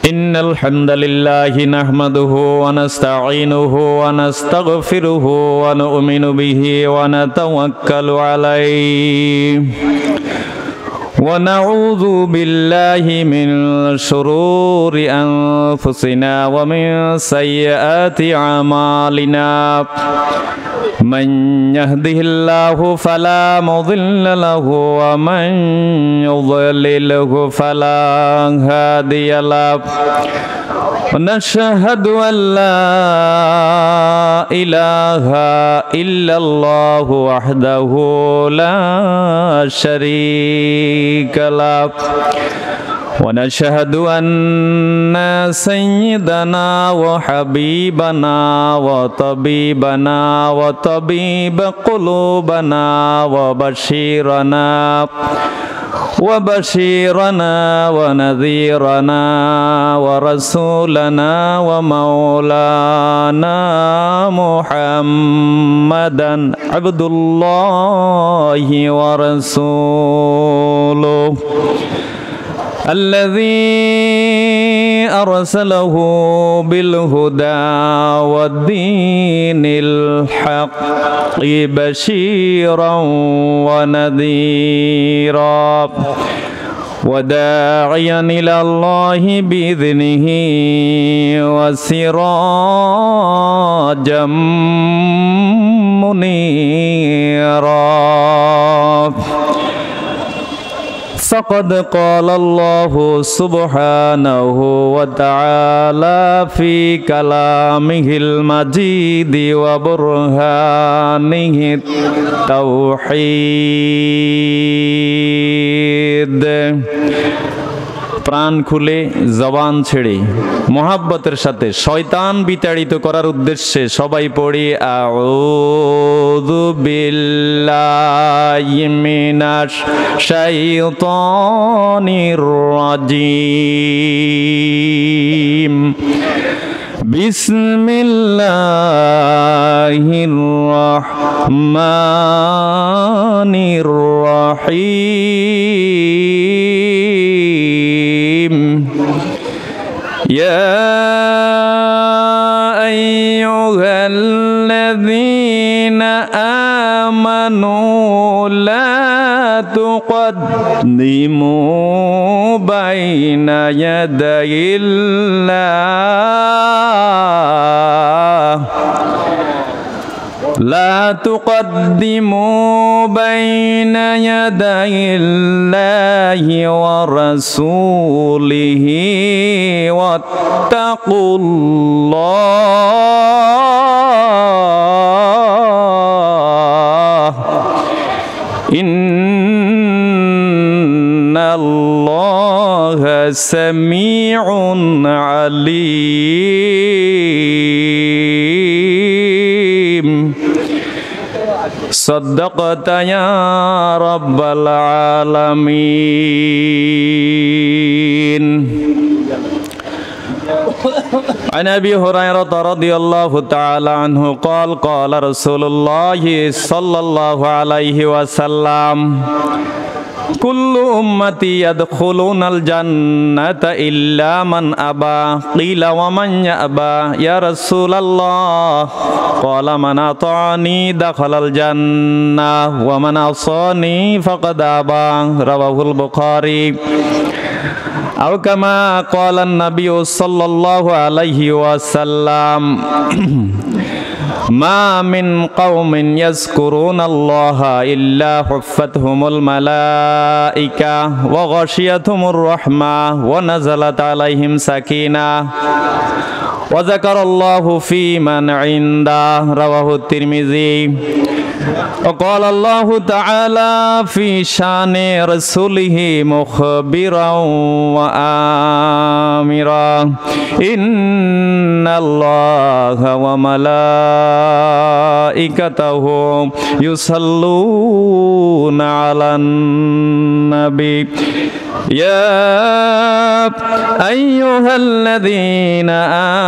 إن الحمد لله نحمده ونستعينه ونستغفره ونؤمن به ونتوكل عليه ونعوذ بالله من شرور أنفسنا ومن سيئات أعمالنا من يهده الله فلا مضل له ومن يضلله فلا هادي له ونشهد أن لا إله إلا الله وحده لا شريك له ونشهد أن سيدنا وحبيبنا وطبيبنا وطبيب قلوبنا وبشيرنا ونذيرنا ورسولنا ومولانا محمدا عبد الله ورسوله الذي أرسله بالهدى والدين الحق بشيرا ونذيرا وداعيا إلى الله بإذنه وسراجا منيرا فقد قال الله سبحانه وتعالى في كلامه المجيد وبرهانه التوحيد প্রাণ খুলে জবান ছেড়ে মোহাব্বতের সাথে শয়তান বিতাড়িত করার উদ্দেশ্যে সবাই পড়ি আউযু বিল্লাহি মিনাশ শাইতানির রাজিম বিসমিল্লাহির রহমানির রহিম ইয়া আইয়ুহাল্লাযীনা আমানু লা তুকদ্দিমু বাইনা ইয়াদাইল্লাহ لا تقدموا بين يدي الله ورسوله واتقوا الله إن الله سميع عليم صدقت يا رب العالمين. عن أبي هريرة رضي الله تعالى عنه قال قال رسول الله صلى الله عليه وسلم كل أمتي يدخلون الجنة إلا من أبى قيل ومن يأبى يا رسول الله قال من أطاعني دخل الجنة ومن عصاني فقد أبى رواه البخاري أو كما قال النبي صلى الله عليه وسلم ما من قوم يذكرون الله إلا حفتهم الملائكة وغشيتهم الرحمة ونزلت عليهم سكينة وذكر الله في من عنده رواه الترمذي. وقال الله تعالى في شان رسوله مخبرا وآمرا إن الله وملائكته يصلون على النبي يا أيها الذين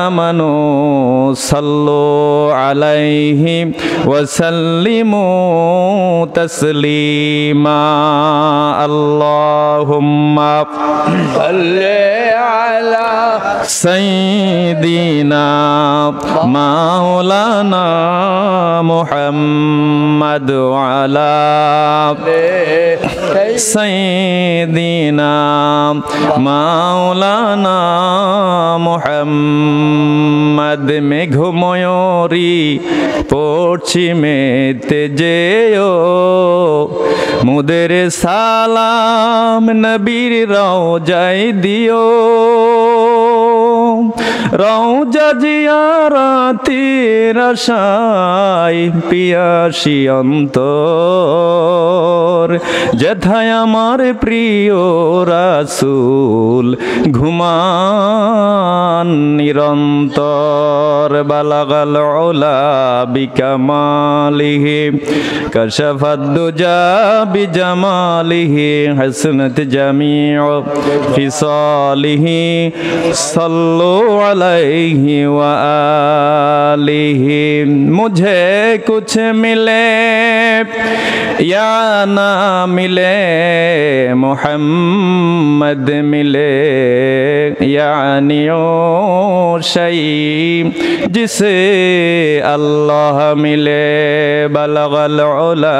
آمنوا صلوا عليه وسلموا تسليما اللهم صل على সাইয়্যিদিনা মাওলানা মুহাম্মদ আলা সাইয়্যিদিনা মাওলানা মুহাম্মদ মেঘময়ূরী পশ্চিমেতে যেও মুদের সালাম নবীর রওজায় দিও রওজা জিয়ারতের আশায় পিয়াসী অন্তর যেথায় আমার প্রিয় রাসূল ঘুমান নিরন্তর বালাগাল উলা বিকামালিহি কাশাফাদ দুজা বিজামালিহি হাসনাত জামিউ ফিসালিহি সাল্লু अलैहि व आलिहि मुझे कुछ मिले या ना मिले मोहम्मद मिले यानी ओ शई जिसे अल्लाह मिले बलगल उला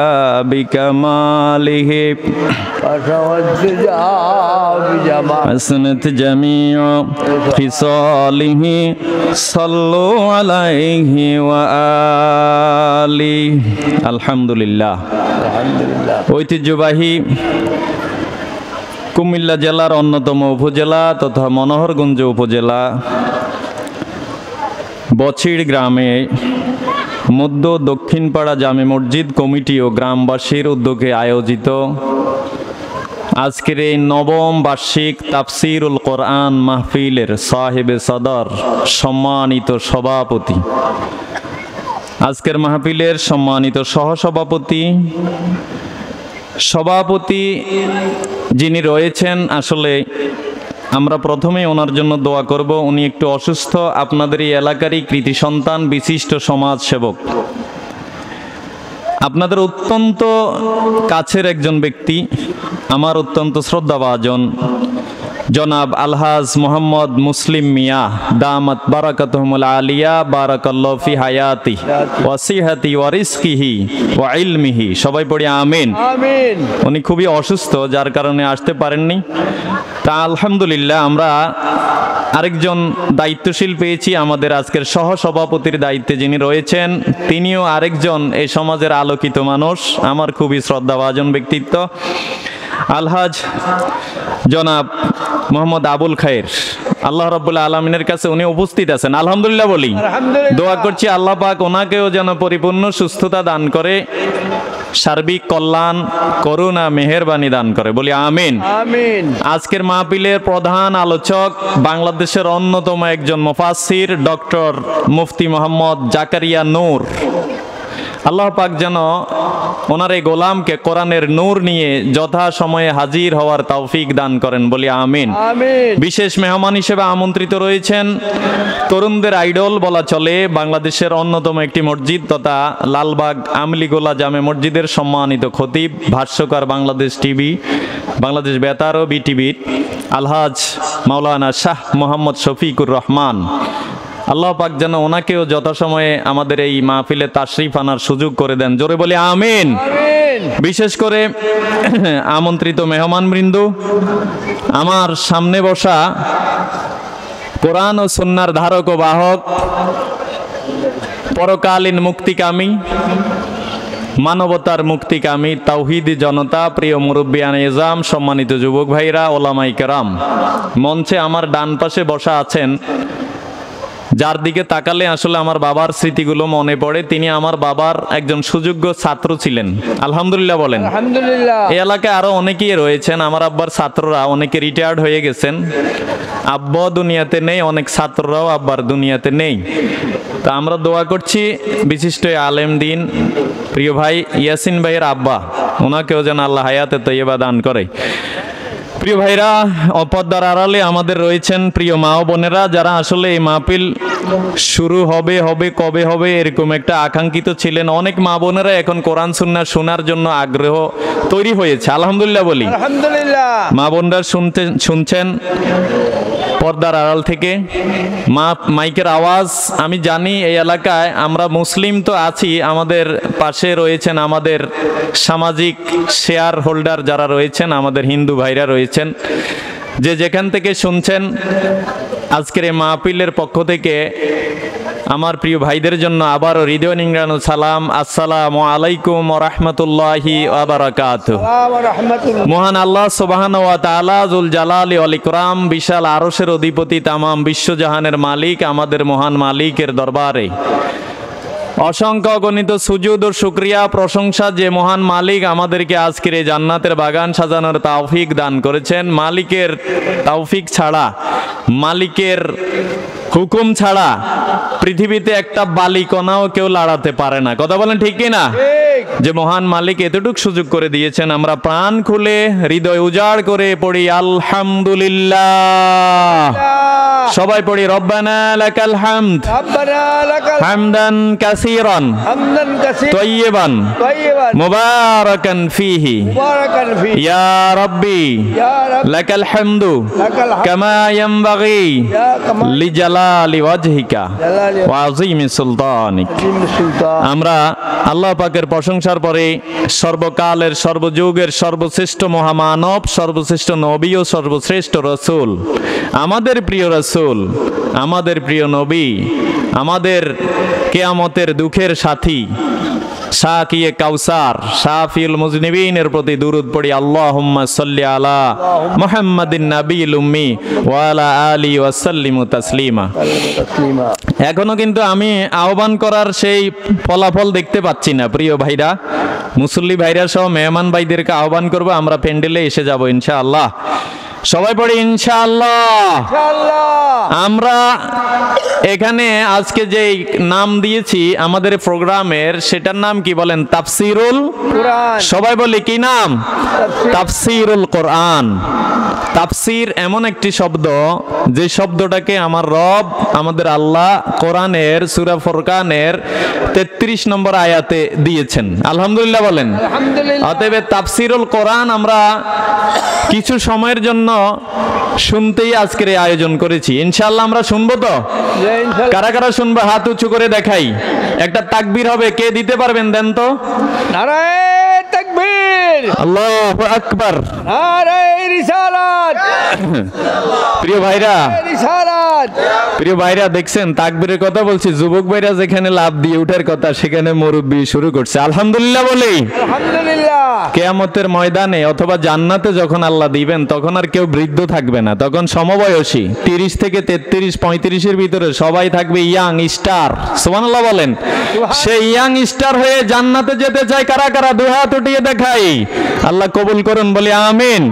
बिकमालिहि हसनत जमीउ फिसालिहि सल्लु अलैहि व आलिहि আলহামদুলিল্লাহ। ঐতিহ্যবাহী কুমিল্লা জেলার অন্যতম উপজেলা তথা মনোহরগঞ্জ উপজেলা বছিড় গ্রামে মধ্য দক্ষিণপাড়া জামে মসজিদ কমিটি ও গ্রামবাসীর উদ্যোগে আয়োজিত আজকের এই নবম বার্ষিক তাফসিরুল কোরআন মাহফিলের সাহেবে সদর সম্মানিত সভাপতি, আজকের মাহফিলের সম্মানিত সহসভাপতি, সভাপতি যিনি রয়েছেন, আসলে আমরা প্রথমে ওনার জন্য দোয়া করব। উনি একটু অসুস্থ, আপনাদের এই এলাকারই কৃতি সন্তান, বিশিষ্ট সমাজ সেবক, আপনাদের অত্যন্ত কাছের একজন ব্যক্তি, আমার অত্যন্ত শ্রদ্ধাভাজন জনাব আলহাজ মোহাম্মদ মুসলিম মিয়া দামাত বারাকাতুহুমুল আলিয়া বারাকাল্লাহু ফি হায়াতি ওয়া সিহাতি ওয়া রিজকিহি ওয়া ইলমিহি। সবাই পড়ি আমিন। আমিন। উনি খুবই অসুস্থ, যার কারণে আসতে পারেননি। তা আলহামদুলিল্লাহ আমরা আরেকজন দায়িত্বশীল পেয়েছি, আমাদের আজকের সহসভাপতির দায়িত্বে যিনি রয়েছেন তিনিও আরেকজন এই সমাজের আলোকিত মানুষ, আমার খুবই শ্রদ্ধাভাজন ব্যক্তিত্ব, আলহাজ জনাব মোহাম্মদ আবুল খায়ের। আল্লাহ রাব্বুল আলামিনের কাছে উনি উপস্থিত আছেন, আলহামদুলিল্লাহ বলি। দোয়া করছি আল্লাহ পাক ওনাকেও যেন পরিপূর্ণ সুস্থতা দান করে, সার্বিক কল্যাণ, করুণা, মেহেরবানি দান করে, বলি আমিন। আমিন। আজকের মাহফিলের প্রধান আলোচক বাংলাদেশের অন্যতম একজন মুফাসসির ডক্টর মুফতি মোহাম্মদ জাকারিয়া নূর। আল্লাহ পাক যেন ওনার এই গোলামকে কোরআনের নূর নিয়ে যথা সময়ে হাজির হওয়ার তৌফিক দান করেন, বলি আমিন। বিশেষ মেহমান হিসেবে আমন্ত্রিত রয়েছেন তরুণদের আইডল বলা চলে, বাংলাদেশের অন্যতম একটি মসজিদ তথা লালবাগ আমলিগোলা জামে মসজিদের সম্মানিত খতিব, ভাষ্যকার বাংলাদেশ টিভি, বাংলাদেশ বেতার ও বিটিভির আলহাজ মাওলানা শাহ মোহাম্মদ শফিকুর রহমান। আল্লাহ পাক যেন ওনাকেও যথাসময়ে আমাদের এই মাহফিলে তাশরিফ আনার সুযোগ করে দেন, জোরে বলি আমিন। বিশেষ করে আমন্ত্রিত মেহমানবৃন্দ, আমার সামনে বসা কোরআন ও সুন্নাহর ধারক ও বাহক, পরকালীন মুক্তিকামী, মানবতার মুক্তিকামী তাওহীদি জনতা, প্রিয় মুরব্বিয়ানে ইজাম, সম্মানিত যুবক ভাইরা, ওলামায়ে কেরাম, মঞ্চে আমার ডান পাশে বসা আছেন যার দিকে তাকালে আসলে আমার বাবার স্মৃতিগুলো মনে পড়ে। তিনি আমার বাবার একজন সুযোগ্য ছাত্র ছিলেন, আলহামদুলিল্লাহ বলেন। আলহামদুলিল্লাহ। এই এলাকায় আরো অনেকেই রয়েছেন, আমার আব্বার ছাত্ররা অনেকে রিটায়ার্ড হয়ে গেছেন, আব্বা দুনিয়াতে নেই, অনেক ছাত্ররাও আব্বার দুনিয়াতে নেই। তা আমরা দোয়া করছি বিশিষ্ট আলেম দিন প্রিয় ভাই ইয়াসিন ভাইয়ের আব্বা, ওনাকেও যেন আল্লাহ হায়াতে তৈয়বা দান করে। প্রিয় ভাইরা, পর্দার আড়ালে আমাদের রয়েছেন প্রিয় মা ও বোনেরা, যারা আসলে এই মাহফিল শুরু হবে কবে হবে এরকম একটা আকাঙ্ক্ষিত ছিলেন। অনেক মা বোনেরা এখন কোরআন সুন্নাহ শোনার জন্য আগ্রহ তৈরি হয়েছে, আলহামদুলিল্লাহ বলি। আলহামদুলিল্লাহ। মা বোনরা শুনছেন পর্দার আড়াল থেকে মাইকের আওয়াজ। আমি জানি এই এলাকায় আমরা মুসলিম তো আছি, আমাদের পাশে রয়েছেন আমাদের সামাজিক শেয়ার হোল্ডার যারা রয়েছেন, আমাদের হিন্দু ভাইরা রয়েছেন। যে যেখান থেকে শুনছেন, আজকের এই মাহফিলের পক্ষ থেকে আমার প্রিয় ভাইদের জন্য আবারও হৃদয় নিংড়ানো সালাম। আসসালামু আলাইকুম ওয়া রাহমাতুল্লাহি ওয়া বারাকাতুহু। মহান আল্লাহ সুবহানাহু ওয়া তাআলা যুল জালালি ওয়াল ইকরাম, বিশাল আরশের অধিপতি, তামাম বিশ্বজাহানের মালিক, আমাদের মহান মালিকের দরবারে অসংখ্য গণিত সুজুদ ও শুকরিয়া প্রশংসা যে মহান মালিক আমাদেরকে আজকের এই জান্নাতের বাগান সাজানোর তৌফিক দান করেছেন। মালিকের তৌফিক ছাড়া, মালিকের হুকুম ছাড়া পৃথিবীতে একটা বালিকণাও কেউ লাড়াতে পারে না। কথা বলেন ঠিক কি না? যে মহান মালিক এতটুক সুযোগ করে দিয়েছেন, আমরা প্রাণ খুলে হৃদয় উজাড় করে পড়ি আলহামদুলিল্লাহ। সবাই পড়ি রব্বানা লাকাল হামদ হামদান কাসীরান তাইয়িবান মুবারাকান ফীহি ইয়া রাব্বি লাকাল হামদু কামা ইয়ানবাগি লিজালালি ওয়াজহিকা ওয়া আযীমি সুলতানিক। আমরা আল্লাহ পাকের প্রশংসার পরে সর্বকালের সর্বযুগের সর্বশ্রেষ্ঠ মহামানব, সর্বশ্রেষ্ঠ নবী ও সর্বশ্রেষ্ঠ রাসূল, আমাদের প্রিয় রাসূল, আমাদের প্রিয় নবী, আমাদের কিয়ামতের দুঃখের সাথী সাকিয়ে কাউসার শাফিউল মুজনিবিনের প্রতি দুরূদ পড়ি। আল্লাহুম্মা সাল্লি আলা মুহাম্মাদিন নাবিয়িল উম্মি ওয়া আলা আলিহি ওয়া সাল্লিমু তাসলিমা। এখনো কিন্তু আমি আহ্বান করার সেই ফলাফল দেখতে পাচ্ছি না। প্রিয় ভাইরা, মুসল্লি ভাইরা সহ মেহমান ভাইদেরকে আহ্বান করব, আমরা প্যান্ডেলে এসে যাব ইনশাআল্লাহ। সবাই পড়ি ইনশাআল্লাহ। আমরা এখানে আজকে যে নাম দিয়েছি আমাদের প্রোগ্রামের, সেটার নাম কি বলেন? তাফসিরুল কোরআন। সবাই বলি কি নাম? তাফসিরুল কোরআন। তাফসির এমন একটি শব্দ, যে শব্দটাকে আমার রব, আমাদের আল্লাহ কোরআনের সূরা ফুরকানের 33 নম্বর আয়াতে দিয়েছেন। আলহামদুলিল্লাহ বলেন। অতএব তাফসিরুল কোরআন আমরা কিছু সময়ের জন্য শুনতেই আজকের এই আয়োজন করেছি। ইনশাআল্লাহ আমরা শুনবো তো? কারা কারা শুনবো হাত উঁচু করে দেখাই। একটা তাকবীর হবে, কে দিতে পারবেন? দেন তো। নারায়ে তাকবীর, আল্লাহু আকবার, নারায়ে রিসালাত। প্রিয় ভাইরা, রিসালাত। প্রিয় ভাইরা, দেখছেন তাকবীরের কথা বলছি, যুবক ভাইরা যেখানে লাভ দিয়ে ওঠার কথা সেখানে মুরব্বি শুরু করছে। আলহামদুলিল্লাহ বলি। আলহামদুলিল্লাহ। কিয়ামতের ময়দানে অথবা জান্নাতে যখন আল্লাহ দিবেন, তখন আর কেউ বৃদ্ধ থাকবে না, তখন সমবয়সী 30 থেকে 33 35 এর ভিতরে সবাই থাকবে ইয়াং স্টার। সুবহানাল্লাহ বলেন। সেই ইয়াং স্টার হয়ে জান্নাতে যেতে চায় কারা কারা? দুই হাত উঠিয়ে দেখাই। আল্লাহ কবুল করুন, বলি আমিন।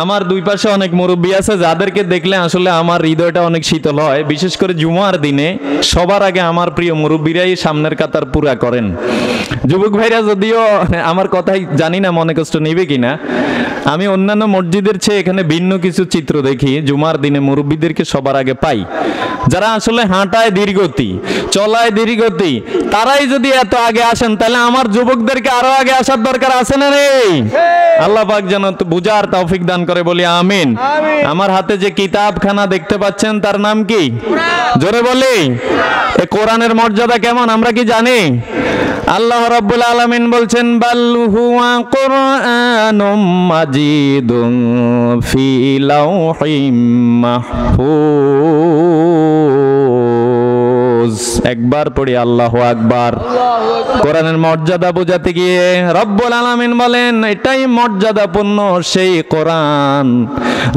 আমার দুই পাশে অনেক মুরব্বী আছে, যাদেরকে দেখলে আসলে আমার হৃদয়টা অনেক শীতল হয়। বিশেষ করে জুমার দিনে সবার আগে আমার প্রিয় মুরব্বীরাই সামনের কাতার পুরা করেন। যুবক ভাইরা যদিও আমার কথাই জানি না মনে কষ্ট নিবে কিনা, আমি অন্যান্য মসজিদের চেয়ে এখানে ভিন্ন কিছু চিত্র দেখি। জুমার দিনে মুরব্বীদেরকে সবার আগে পাই, যারা আসলে হাঁটায় ধীরগতি, চলায় ধীরগতি, তারাই যদি এত আগে আসেন, তাহলে আমার যুবকদেরকে আরো আগে আসার দরকার আছে না নেই? আল্লাহ পাক যেন বুঝার তৌফিক দান করে, বলি আমিন। আমার হাতে যে কিতাবখানা দেখতে পাচ্ছেন, তার নাম কি? জোরে বলি। এই কোরআনের মর্যাদা কেমন আমরা কি জানি? আল্লাহ রাব্বুল আলামিন বলছেন, বাল হুয়া কুরআনুম মাজিদুন ফি লাওহিম মাহফুজ। একবার পড়ি আল্লাহু আকবার। কোরআনের মর্যাদা বোঝাতে গিয়ে রব্বুল আলামিন বলেন, এটাই মর্যাদাপূর্ণ সেই কোরআন,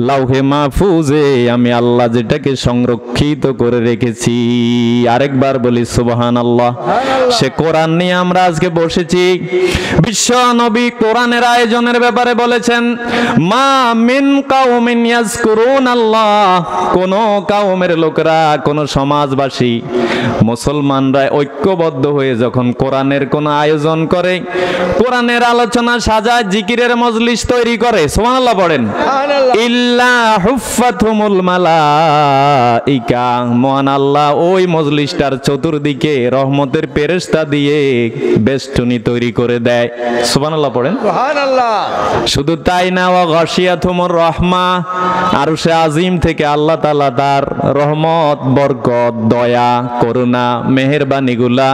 লাউহে মাহফুজে আমি আল্লাহ যেটাকে সংরক্ষিত করে রেখেছি। আরেকবার বলি সুবহানাল্লাহ। সে কোরআন নিয়ে আমরা আজকে বসেছি। বিশ্ব নবী কোরআনের আয়োজনের ব্যাপারে বলেছেন, মা মিন কাউমিন ইয়াজকুরুন আল্লাহ, কোন কাউমের লোকেরা, কোন সমাজবাসী মুসলমানরা ঐক্যবদ্ধ হয়ে যখন কোরআনের কোনো আয়োজন করে, কোরআনের আলোচনা সাজায়, জিকিরের মজলিস তৈরি করে, সুবহানাল্লাহ পড়েন, ইল্লা হুফফাতুমুল মালাইকা, মহান আল্লাহ ওই মজলিসটার চতুর্দিকে রহমতের ফেরেশতা দিয়ে বেষ্টনী তৈরি করে দেয়। সুবহানাল্লাহ পড়েন। সুবহানাল্লাহ। শুধু তাই না, ওয়া গাশিয়াতুমুর রাহমা, আরশে আজিম থেকে আল্লাহ তাআলা তার রহমত, বরকত, দয়া, করুণা, মেহেরবানিগুলা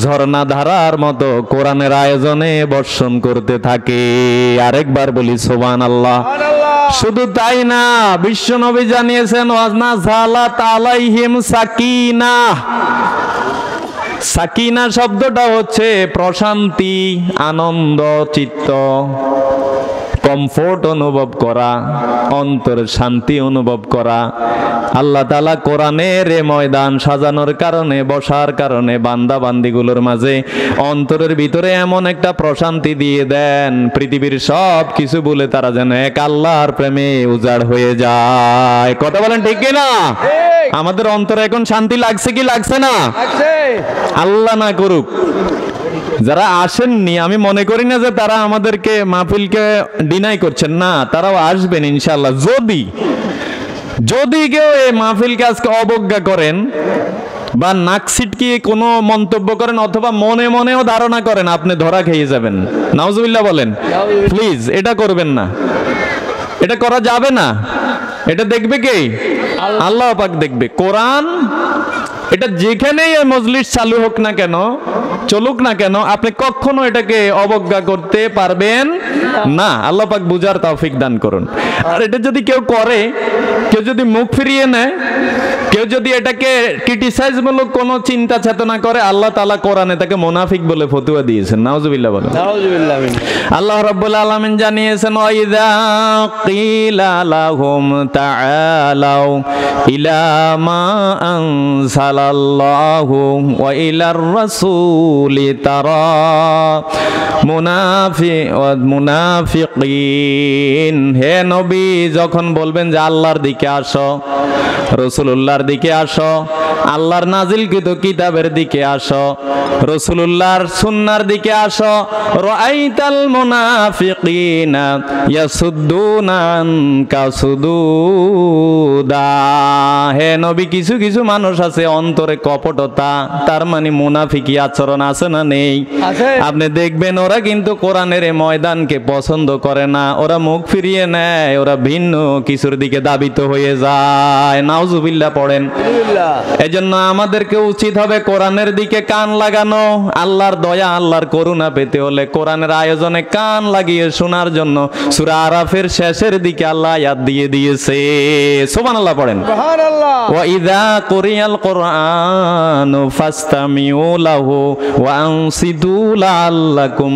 ঝর্ণা ধারার মতো কোরআনের আয়োজনে বর্ষণ করতে থাকে। আরেকবার বলি সুবহানাল্লাহ। শুধু তাই না, বিশ্ব নবী জানিয়েছেন ওয়াজনাযালাত আলাইহিম সাকিনা। সাকিনা শব্দটা হচ্ছে প্রশান্তি, আনন্দ, চিত্ত, কমফোর্ট অনুভব করা, অন্তরে শান্তি অনুভব করা। আল্লাহ তাআলা কোরআনের এই ময়দান সাজানোর কারণে, বসার কারণে বান্দা বান্দিগুলোর মাঝে অন্তরের ভিতরে এমন একটা প্রশান্তি দিয়ে দেন, পৃথিবীর সব কিছু বলে তারা যেন এক আল্লাহর প্রেমে উজাড় হয়ে যায়। কথা বলেন ঠিক কি না? আমাদের অন্তরে এখন শান্তি লাগছে কি লাগছে না? আল্লাহ না করুক, যারা আসেননি আমি মনে করি না যে তারা আমাদেরকে মাহফিলকে ডিনাই করছেন, না, তারাও আসবেন ইনশাআল্লাহ। যদি কেউ এই মাহফিলকে আজকে অবজ্ঞা করেন বা নাক ছিটকিয়ে কোনো মন্তব্য করেন অথবা মনে মনেও ধারণা করেন, আপনি ধরা খেয়ে যাবেন। নাউজুবিল্লাহ বলেন। প্লিজ এটা করবেন না, এটা করা যাবে না। এটা দেখবে কে? আল্লাহ পাক দেখবে। কোরআন এটা যেখানেই এই মজলিস চালু হোক না কেন, চলুক না কেন, আপনি কখনো এটাকে অবজ্ঞা করতে পারবেন না। আল্লাহ পাক বুঝার তৌফিক দান করুন। আর এটা যদি কেউ করে, কেউ যদি মুখ ফিরিয়ে নেয়, কেউ যদি এটাকে ক্রিটিসাইজ মূলক কোনো চিন্তা চেতনা করে, আল্লাহ তাআলা কোরআনে তাকে মুনাফিক বলে ফতোয়া দিয়েছেন। নাউজুবিল্লাহ বলেন। নাউজুবিল্লাহ। আল্লাহ রাব্বুল আলামিন জানিয়েছেন, ওয়া ইযা কিলা লাহুম তাআলাউ ইলা মা আনজালাল্লাহু ওয়া ইলার রাসূলি তারা মুনাফিকিন, হে নবী যখন বলবেন যে আল্লাহর দিকে আসো, রাসূলুল্লাহর দিকে আসো, আল্লাহর নাজিলকৃত কিতাবের দিকে আসো, রাসূলুল্লাহর সুন্নাহর দিকে আসো, রাআইতাল মুনাফিকিনা ইয়াসুদ্দুনা আনকা সুদুদা, হে নবী কিছু কিছু মানুষ আছে অন্তরে কপটতা, তার মানে মুনাফিকি আচরণ আছে না নেই? আপনি দেখবেন ওরা কিন্তু কোরআনের এই ময়দানকে পছন্দ করে না, ওরা মুখ ফিরিয়ে নেয়, ওরা ভিন্ন কিছুর দিকে দাবিত হয়ে যায়। নাউজুবিল্লাহ পড়েন। এজন্য আমাদেরকে উচিত হবে কোরআনের দিকে কান লাগানো। আল্লাহর দয়া, আল্লাহর করুণা পেতে হলে কোরআনের আয়োজনে কান লাগিয়ে শোনার জন্য সূরা আরাফের শেষের দিকে আল্লাহ আয়াত দিয়ে দিয়েছে। সুবহানাল্লাহ পড়েন। সুবহানাল্লাহ। ওয়া ইযা কুরিয়াল কুরআনু ফাসতামিউ লাহু ওয়া আনসিতু লাআল্লাকুম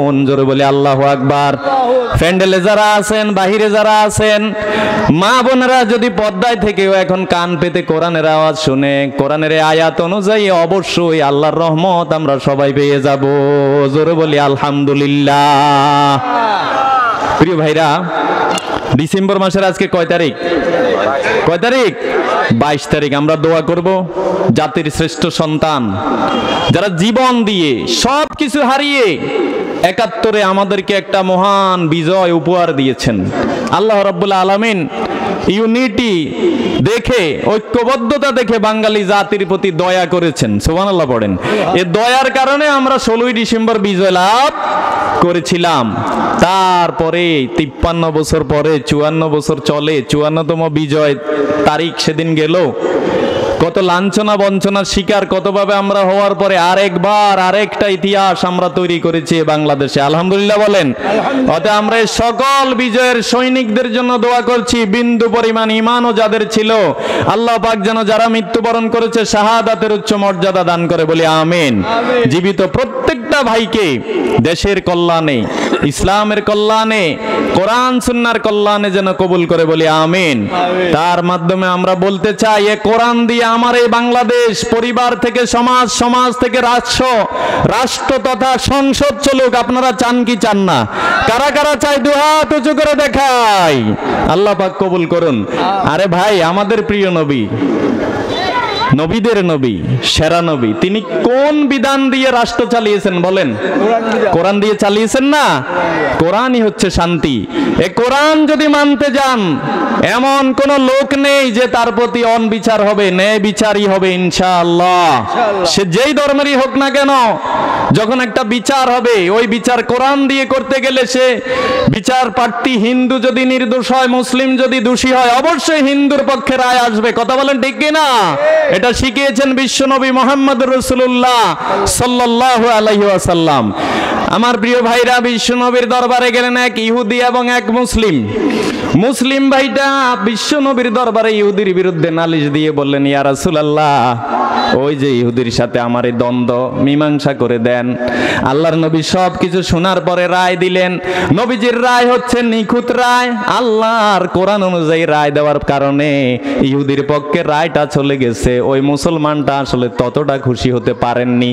তুরহামুন। জোরে বলি আল্লাহু আকবার। প্যান্ডেলে যারা আছেন, বাহিরে যারা আছেন, মা বোনেরা যদি পর্দায় থেকেও এখন কান পেতে কোরআনের আওয়াজ শুনে, কোরআনের আয়াত অনুযায়ী অবশ্যই আল্লাহর রহমত আমরা সবাই পেয়ে যাব। জোরে বলি আলহামদুলিল্লাহ। প্রিয় ভাইরা, ডিসেম্বর মাসের আজকে কয় তারিখ? কয় তারিখ? 22 তারিখ। আমরা দোয়া করব জাতির শ্রেষ্ঠ সন্তান যারা জীবন দিয়ে সব কিছু হারিয়ে ৭১ আমাদেরকে একটা মহান বিজয় উপহার দিয়েছেন। আল্লাহ রাব্বুল আলামিন ইউনিটি দেখে, ঐক্যবদ্ধতা দেখে বাঙালি জাতির প্রতি দয়া করেছেন। সুবহানাল্লাহ পড়েন। এই দয়ার কারণে আমরা 16ই ডিসেম্বর বিজয় লাভ করেছিলাম। তারপরে 53 বছর পরে 54 বছর চলে, 54তম বিজয় তারিখ সেদিন গেল। কত লাঞ্ছনা বঞ্চনার শিকার কতভাবে আমরা হওয়ার পরে আরেকবার আরেকটা ইতিহাস আমরা তৈরি করেছি বাংলাদেশে। আলহামদুলিল্লাহ বলেন। অতএব আমরা সকল বিজয়ের সৈনিকদের জন্য দোয়া করছি, বিন্দু পরিমাণ ঈমানও যাদের ছিল আল্লাহ পাক যেন যারা মৃত্যুবরণ করেছে শাহাদাতের উচ্চ মর্যাদা দান করে, বলি আমিন। জীবিত প্রত্যেকটা ভাইকে দেশের কল্যাণে, ইসলামের কল্যাণে, কোরআন সুন্নাহর কল্যাণে যেন কবুল করে, বলি আমিন। তার মাধ্যমে আমরা বলতে চাই, এ কোরআন দিয়ে আমার এই বাংলাদেশ, পরিবার থেকে সমাজ, সমাজ থেকে রাষ্ট্র, রাষ্ট্র তথা সংসদ চলুক। আপনারা চান কি চান না? কারা কারা চাই দুহাত উঁচু করে দেখাই। আল্লাহ পাক কবুল করুন। আরে ভাই, আমাদের প্রিয় নবী, নবীদের নবী, সেরা নবী, তিনি কোন বিধান দিয়ে রাষ্ট্র চালিয়েছেন বলেন? কোরআন দিয়ে চালিয়েছেন না? কোরআনই হচ্ছে শান্তি। এ কোরআন যদি মানতে যান, এমন কোন লোক নেই যে তার প্রতি অনবিচার হবে, ন্যায় বিচারই হবে ইনশাআল্লাহ। সে যেই ধর্মেরই হোক না কেন, যখন একটা বিচার হবে, ওই বিচার কোরআন দিয়ে করতে গেলে সে বিচার প্রার্থী হিন্দু যদি নির্দোষ হয়, মুসলিম যদি দোষী হয়, অবশ্যই হিন্দুর পক্ষে রায় আসবে। কথা বলেন ঠিক কিনা? এটা শিখিয়েছেন বিশ্বনবী মুহাম্মদ রাসূলুল্লাহ সাল্লাল্লাহু আলাইহি ওয়াসাল্লাম। আমার প্রিয় ভাইরা, বিশ্বনবীর দরবারে গেলেন এক ইহুদি এবং এক মুসলিম। মুসলিম ভাইটা বিশ্বনবীর দরবারে ইহুদির বিরুদ্ধে নালিশ দিয়ে বললেন, ইয়া রাসূলুল্লাহ, ওই যে ইহুদির সাথে আমার এই দ্বন্দ্ব মীমাংসা করে দেন। আল্লাহর নবী সব কিছু শোনার পরে রায় দিলেন। নবীজির রায় হচ্ছে নিখুঁত রায়। আল্লাহর কোরআন অনুযায়ী রায় দেওয়ার কারণে ইহুদির পক্ষে রায়টা চলে গেছে। ওই মুসলমানটা আসলে ততটা খুশি হতে পারেননি।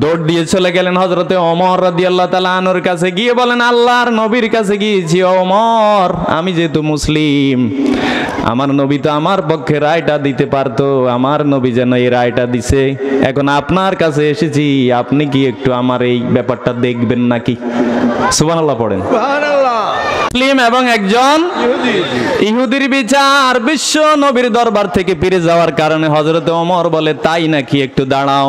দৌড় দিয়ে চলে গেলেন হযরতে ওমর রাদিয়াল্লাহু তাআলা আনহুর কাছে, গিয়ে বলেন, আল্লাহর নবীর কাছে গিয়েছি, ওমর, আমি যেহেতু মুসলিম, আমার নবী তো আমার পক্ষে রায়টা দিতে পারতো, আমার নবী যেন এই রায়টা দিছে। এখন আপনার কাছে এসেছি, আপনি কি একটু আমার এই ব্যাপারটা দেখবেন নাকি? সুবহানাল্লাহ পড়েন। মুসলিম এবং একজন ইহুদির বিচার বিশ্ব নবীর দরবার থেকে ফিরে যাওয়ার কারণে হযরত ওমর বলে, তাই নাকি, একটু দাঁড়াও,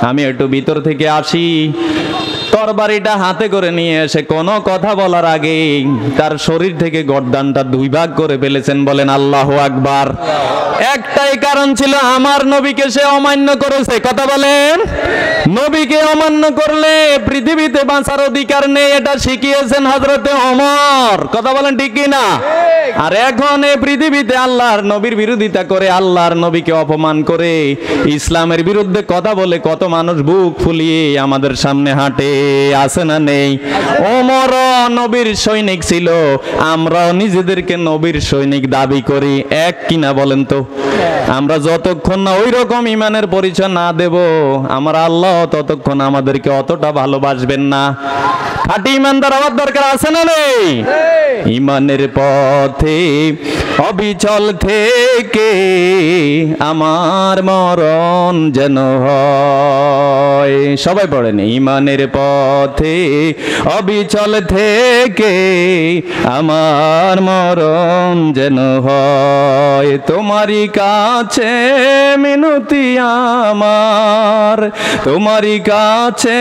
আমি একটু ভিতর থেকে আসি। তরবারিটা হাতে করে নিয়ে এসে কোনো কথা বলার আগে তার শরীর থেকে গর্দানটা দুই ভাগ করে ফেলেছেন। বলেন আল্লাহু আকবার। একটাই কারণ ছিল, আমার নবীকে সে অমান্য করেছে। কথা বলেন, নবীকে অমান্য করলে পৃথিবীতে বাঁচার অধিকার নেই, এটা শিখিয়েছেন হযরতে ওমর। কথা বলেন ঠিক কি না? আর এখন এই পৃথিবীতে আল্লাহর নবীর বিরোধিতা করে, আল্লাহর নবীকে অপমান করে, ইসলামের বিরুদ্ধে কথা বলে কত মানুষ বুক ফুলিয়ে আমাদের সামনে হাঁটে, আছে না নেই? ওমর নবীর সৈনিক ছিল, আমরাও নিজেদেরকে নবীর সৈনিক দাবি করি। এক কিনা বলেন তো? আমরা যতক্ষণ না ওই রকম ইমানের পরিচয় না দেব, আমার আল্লাহ ততক্ষণ আমাদেরকে অতটা ভালোবাসবেন না। খাঁটি ইমানদার হওয়ার দরকার আছে না নেই? ইমানের পথে অবিচল থেকে আমার মরণ যেন হয়। সবাই পড়েন, ইমানের পথে অবিচল থেকে আমার মরণ যেন হয়। তোমারই কাছে মিনতি আমার, তোমারই কাছে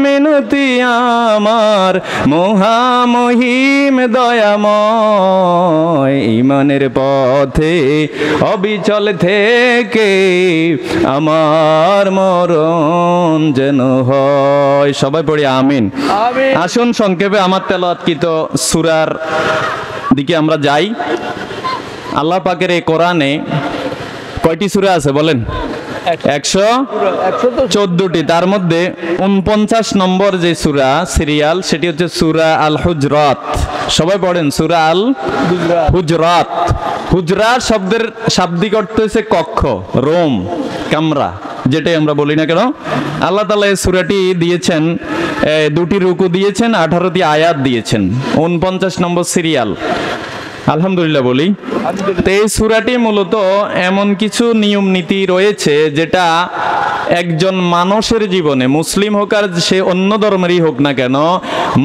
মিনতি আমার, মহামহিম দয়াময়। ইমানের পথে অবিচল থেকে আমার মরণ যেন হয়। সবাই পড়ি আমিন। আসুন সংক্ষেপে আমার তেলাওয়াতকৃত সূরার দিকে আমরা যাই। আল্লাহ পাকের এই কোরআনে কয়টি সূরা আছে বলেন? 114টি। তার মধ্যে 49 নম্বর যে সূরা সিরিয়াল, সেটি হচ্ছে সূরা আল হুজরাত। সবাই পড়েন, সূরা আল হুজরাত। হুজরাত শব্দের শাব্দিক অর্থ হচ্ছে কক্ষ, রুম, কামরা, যেটাই আমরা বলি না কেন। আল্লাহ তাআলা এই সূরাটি দিয়েছেন, দুটি রুকু দিয়েছেন, 18টি আয়াত দিয়েছেন, 49 নম্বর সিরিয়াল। আলহামদুলিল্লাহ বলি। তো এই সূরাটি মূলত এমন কিছু নিয়ম নীতি রয়েছে যেটা একজন মানুষের জীবনে, মুসলিম হোক আর সে অন্য ধর্মেরই হোক না কেন,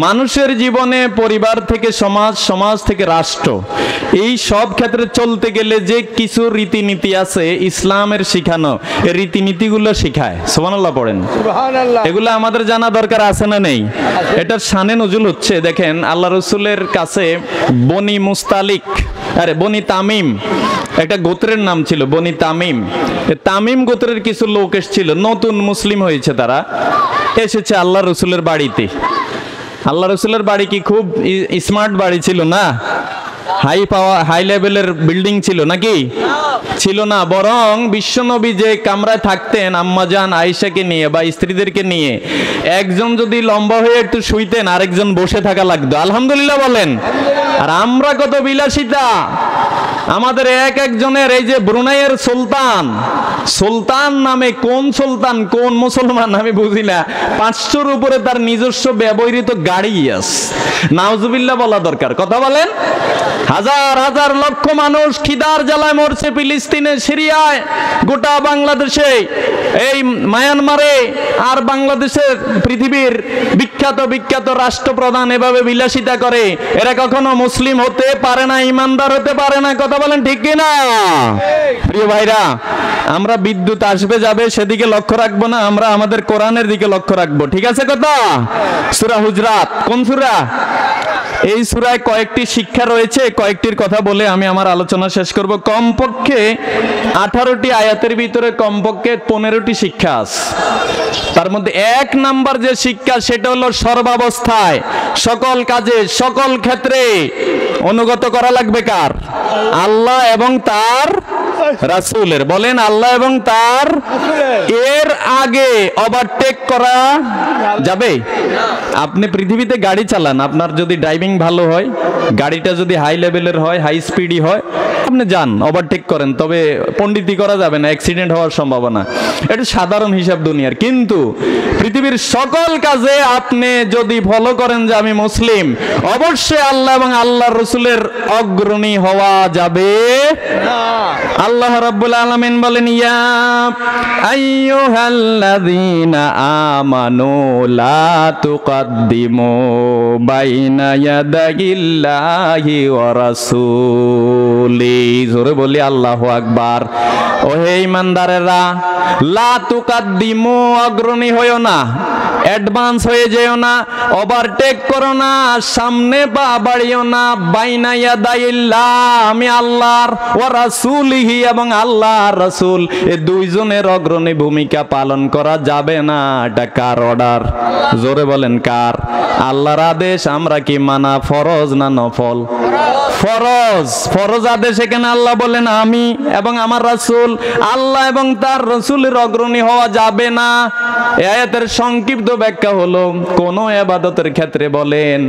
মানুষের জীবনে পরিবার থেকে সমাজ, সমাজ থেকে রাষ্ট্র, এই সব ক্ষেত্রে চলতে গেলে যে কিছু রীতিনীতি আছে ইসলামের শিখানো, এই রীতিনীতিগুলো শিখায়। সুবহানাল্লাহ পড়েন। এগুলো আমাদের জানা দরকার আছে না নেই? এটার শানে নজুল হচ্ছে, দেখেন আল্লাহ রসুলের কাছে বনি মুস্তালিক, আরে বনি তামিম, একটা গোত্রের নাম ছিল বনি তামিম। তামিম গোত্রের কিছু লোক এসেছিল, নতুন মুসলিম হয়েছে, তারা এসেছে আল্লাহ রসুলের বাড়িতে। আল্লাহ রসুলের বাড়ি কি খুব স্মার্ট বাড়ি ছিল না? হাই লেভেলের বিল্ডিং ছিল নাকি? ছিল না, বরং বিশ্বনবী যে কামরায় থাকতেন আম্মাজান আয়েশাকে নিয়ে বা স্ত্রীদেরকে নিয়ে, একজন যদি লম্বা হয়ে একটু শুইতেন, আরেকজন বসে থাকা লাগতো। আলহামদুলিল্লাহ বলেন। আর আমরা কত বিলাসিতা, আমাদের এক একজনের এই যে ব্রুনাইয়ের সুলতান, সুলতান নামে কোন সুলতান কোন মুসলমান আমি বুঝি না, 500-র উপরে তার নিজস্ব ব্যবহৃত গাড়ি আছে। নাউজুবিল্লাহ বলা দরকার, কথা বলেন। হাজার হাজার লক্ষ মানুষ খিদার জ্বালায় মরছে ফিলিস্তিনে, সিরিয়ায়, গোটা বাংলাদেশে, এই মায়ানমারে, আর বাংলাদেশের পৃথিবীর বিখ্যাত বিখ্যাত রাষ্ট্রপ্রধান এভাবে বিলাসিতা করে। এরা কখনো মুসলিম হতে পারে না, ইমানদার হতে পারে না, কথা বলেন ঠিক কিনা? প্রিয় ভাইরা, আমরা বিদ্যুৎ আসবে যাবে সেদিকে লক্ষ্য রাখবো না, আমরা আমাদের কোরআনের দিকে লক্ষ্য রাখবো, ঠিক আছে কথা? সূরা হুজরাত কোন সূরা? এই সূরায় কয়েকটি শিক্ষা রয়েছে, কয়েকটির কথা বলে আমি আমার আলোচনা শেষ করব। কমপক্ষে 18টি আয়াতের ভিতরে কমপক্ষে 15টি শিক্ষা আছে। তার মধ্যে 1 নাম্বার যে শিক্ষা সেটা হলো সর্বাবস্থায়, সকল কাজে, সকল ক্ষেত্রে অনুগত করা লাগবে কার? আল্লাহ এবং তার রাসূলের। বলেন আল্লাহ এবং তার। এর আগে ওভারটেক করা যাবে? আপনি পৃথিবীতে গাড়ি চালান, আপনার যদি ড্রাইভিং ভালো হয়, গাড়িটা যদি হাই লেভেলের হয়, হাই স্পিডি হয়, আপনি যান, ওভারটেক করেন, তবে পণ্ডিতি করা যাবে না, অ্যাক্সিডেন্ট হওয়ার সম্ভাবনা। এটা সাধারণ হিসাব দুনিয়ার। কিন্তু পৃথিবীর সকল কাজে আপনি যদি ফলো করেন যে আমি মুসলিম, অবশ্যই আল্লাহ এবং আল্লাহর রাসূলের অগ্রণী হওয়া যাবে না। আল্লাহ রাব্বুল আলামিন বলেন, ইয়া আইয়ুহাল্লাযীনা আমানু লা তুকাদ্দিমু বাইনা ইয়াদাইল্লাহি ওয়া রাসূলি। জোরে বলি আল্লাহু আকবার। ও হে ঈমানদারেরা, লা তুকাদ্দিমু, অগ্রণী হয়ো না, অ্যাডভান্স হয়ে যেও না, ওভারটেক করো না, সামনে পা বাড়িও না, বাইনা ইয়াদাইল্লাহ, আমি আল্লাহর, ওয়া রাসূলিহি, এবং আল্লাহর রাসূল, এই দুইজনের অগ্রণী ভূমিকা পালন করা যাবে না। এটা কার অর্ডার? জোরে বলেন কার? আল্লাহর আদেশ। আমরা কি মানা ফরজ না নফল? ফরজ। ফরজ আদেশ। এখানে আল্লাহ বলেন আমি এবং আমার রাসূল, আল্লাহ এবং তার রাসূলের অগ্রণী হওয়া যাবে না। এই আয়াতের সংক্ষিপ্ত ব্যাখ্যা হলো, কোন ইবাদতের ক্ষেত্রে বলেন,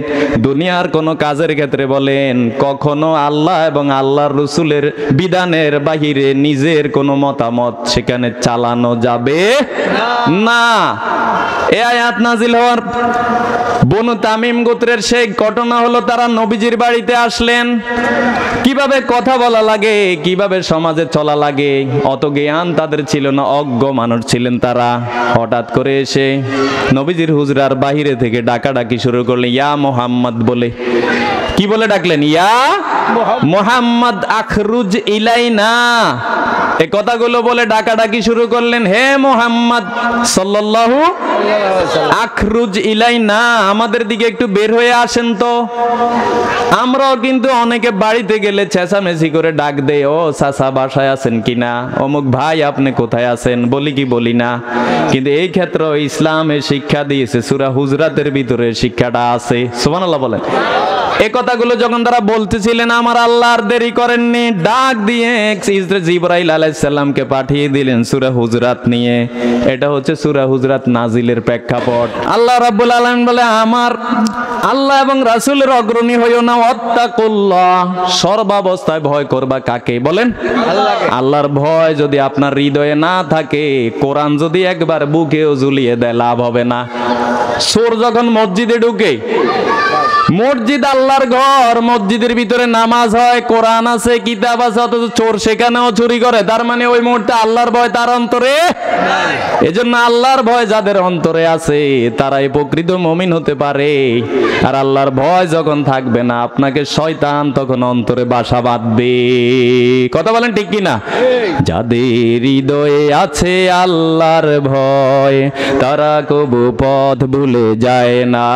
দুনিয়ার কোন কাজের ক্ষেত্রে বলেন, কখনো আল্লাহ এবং আল্লাহর রাসূলের বিধানের বাহিরে নিজের কোনো মতামত সেখানে চালানো যাবে না। এই আয়াত নাজিল হওয়ার বনু তামিম গোত্রের সেই ঘটনা হলো, তারা নবীজির বাড়িতে আসলেন। কিভাবে কথা বলা লাগে, কিভাবে সমাজে চলা লাগে অত জ্ঞান তাদের ছিল না, অজ্ঞ মানুষ ছিলেন তারা। হঠাৎ করে এসে নবীজির হুজরার বাহিরে থেকে ডাকাডাকি শুরু করলেন, ইয়া মুহাম্মদ বলে। কি বলে ডাকলেন? ইয়া মুহাম্মদ আখরুজ ইলাইনা। এই কথাগুলো বলে ডাকাডাকি শুরু করলেন, হে মুহাম্মদ সাল্লাল্লাহু আখরুজ ইলাইনা, আমাদের দিকে একটু বের হয়ে আসেন তো। আমরাও কিন্তু অনেকে বাড়িতে গেলে চেঁচামেচি করে ডাক দেয়, ও চাচা বাসায় আছেন কিনা, অমুক ভাই আপনি কোথায় আছেন, বলি কি বলি না? কিন্তু এই ক্ষেত্রে ইসলামে শিক্ষা দিয়েছে, সূরা হুজরাতের ভিতরে শিক্ষাটা আছে। সুবহানাল্লাহ বলেন। এই কথাগুলো যখন তারা বলতেছিলেন, আমার আল্লাহ আর দেরি করেননি, ডাক দিয়ে জিবরাইল আলাইহিস সালামকে পাঠিয়ে দিলেন সূরা হুজরাত নিয়ে। এটা হচ্ছে সূরা হুজরাত নাজিলের প্রেক্ষাপট। আল্লাহ রাব্বুল আলামিন বলে, আমার আল্লাহ এবং রাসূলের অগ্রণী হইও না, ওয়াত্তাকুল্লাহ, সর্বাবস্থায় ভয় করবা কাকে? বলেন আল্লাহকে। আল্লাহর ভয় যদি আপনার হৃদয়ে না থাকে, কোরআন যদি একবার বুকেও ঝুলিয়ে দেয়, লাভ হবে না। চোর যখন মসজিদে ঢুকে, মসজিদ আল্লাহর ঘর, মসজিদের ভিতরে নামাজ হয়, কোরআন আছে, কিতাব আছে, অথচ চোর সেখানেও চুরি করে, তার মানে ওই মুহূর্তে আল্লাহর ভয় তার অন্তরে। এজন্য আল্লাহর ভয় যাদের অন্তরে আছে তারাই প্রকৃত মুমিন হতে পারে। আর আল্লাহর ভয় যখন থাকবে না, আপনাকে শয়তান তখন অন্তরে বাসা বাঁধবে। কথা বলেন ঠিক কিনা? যাদের হৃদয়ে আছে আল্লাহর ভয়, তারা কবু পথ ভুলে যায় না।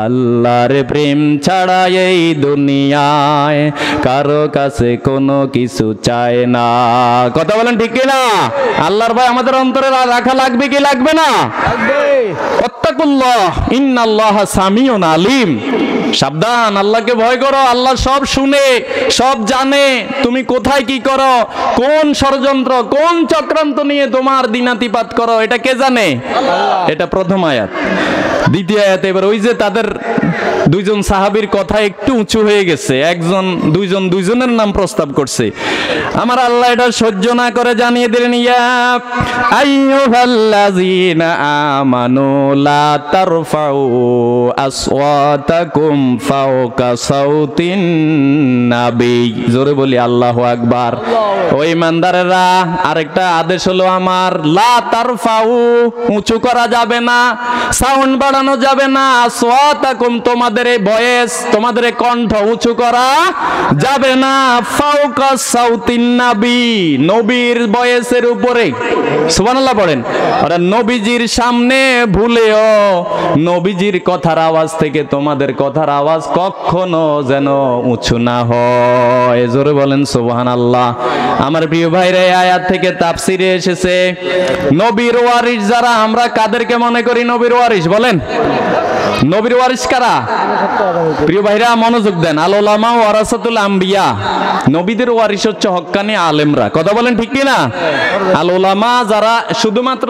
আল্লাহর প্রেম ছাড়া এই দুনিয়ায় কারো কাছে কোনো কিছু চায় না। কথা বলেন ঠিক কিনা? আল্লাহর ভয় আমাদের অন্তরে রাখা লাগবে কি লাগবে না? ওয়াত্তাকুল্লাহ ইন্নাল্লাহা সামিউন আলিম। সাবধান, আল্লাহকে ভয় করো, আল্লাহ সব শুনে, সব জানে, তুমি কোথায় কি করো, কোন ষড়যন্ত্র, কোন চক্রান্ত নিয়ে তোমার দিনাতিপাত করো, এটা কে জানে? এটা প্রথম আয়াত। দ্বিতীয় আয়াতে এবার ওই যে তাদের দুইজন সাহাবীর কথা একটু উঁচু হয়ে গেছে, দুইজনের নাম প্রস্তাব করছে। আমার আল্লাহ এটা সহ্য না করে জানিয়ে দিলেন, ইয়া আইয়ুহাল্লাযীনা আমানু লা তারফাউ আসওয়াতাকুম ফাওকা সাউতিন নাবী। জোরে বলি আল্লাহু আকবার। ওই ইমানদারেরা, আরেকটা আদেশ হলো আমার, লা তারফাউ, উঁচু করা যাবে না, সাউন্ড বাড়ানো যাবে না, আসওয়াতাকুম, তোমাদের এই ভয়েস, তোমাদের এই কণ্ঠ উঁচু করা যাবে না, ফাওকা সাউতিন নাবী, নবীর ভয়েসের উপরে। সুবহানাল্লাহ পড়েন। আর নবীজির সামনে ভুলেও নবীজির কথার আওয়াজ থেকে তোমাদের কথার আওয়াজ কখনো যেন উঁচু না হয়। জোরে বলেন সুবহানাল্লাহ। আমার প্রিয় ভাইরা, এই আয়াত থেকে তাফসিরে এসেছে নবীর ওয়ারিস যারা, আমরা কাদেরকে মনে করি নবীর ওয়ারিস? বলেন, নবীর ওয়ারিস কারা? প্রিয় ভাইরা মনোযোগ দেন। আল উলামা ওয়ারাসাতুল আম্বিয়া, নবীদের ওয়ারিস হচ্ছে হক্কানি আলেমরা। কথা বলেন ঠিক কি না? আল উলামা যারা শুধুমাত্র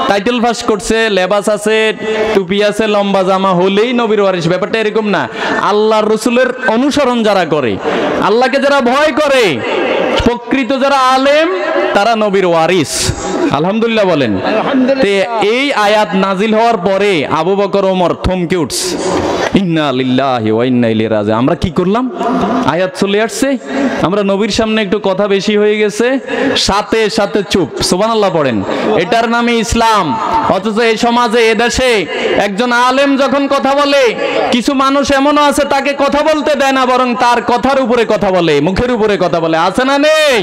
টাইটেল পাস করছে, লেবাস আছে, টুপি আছে, লম্বা জামা হলেই নবীর ওয়ারিস, ব্যাপারটা এরকম না। আল্লাহর রাসূলের অনুসরণ যারা করে, আল্লাহকে যারা ভয় করে, প্রকৃত যারা আলেম, তারা নবীর ওয়ারিস। আলহামদুলিল্লাহ বলেন। এই আয়াত নাজিল হওয়ার পরে আবু বকর ওমর থমকে উঠছে, ইন্না লিল্লাহি ওয়া ইন্না ইলাইহি রাজিউন। আমরা কি করলাম? আয়াত চলে আসছে, আমরা নবীর সামনে একটু কথা বেশি হয়ে গেছে, সাথে সাথে চুপ। সুবহানাল্লাহ পড়েন। এটার নামে ইসলাম। অথচ এই সমাজে, এ দেশে একজন আলেম যখন কথা বলে, কিছু মানুষ এমনও আছে তাকে কথা বলতে দেয় না, বরং তার কথার উপরে কথা বলে, মুখের উপরে কথা বলে। আছে না নেই?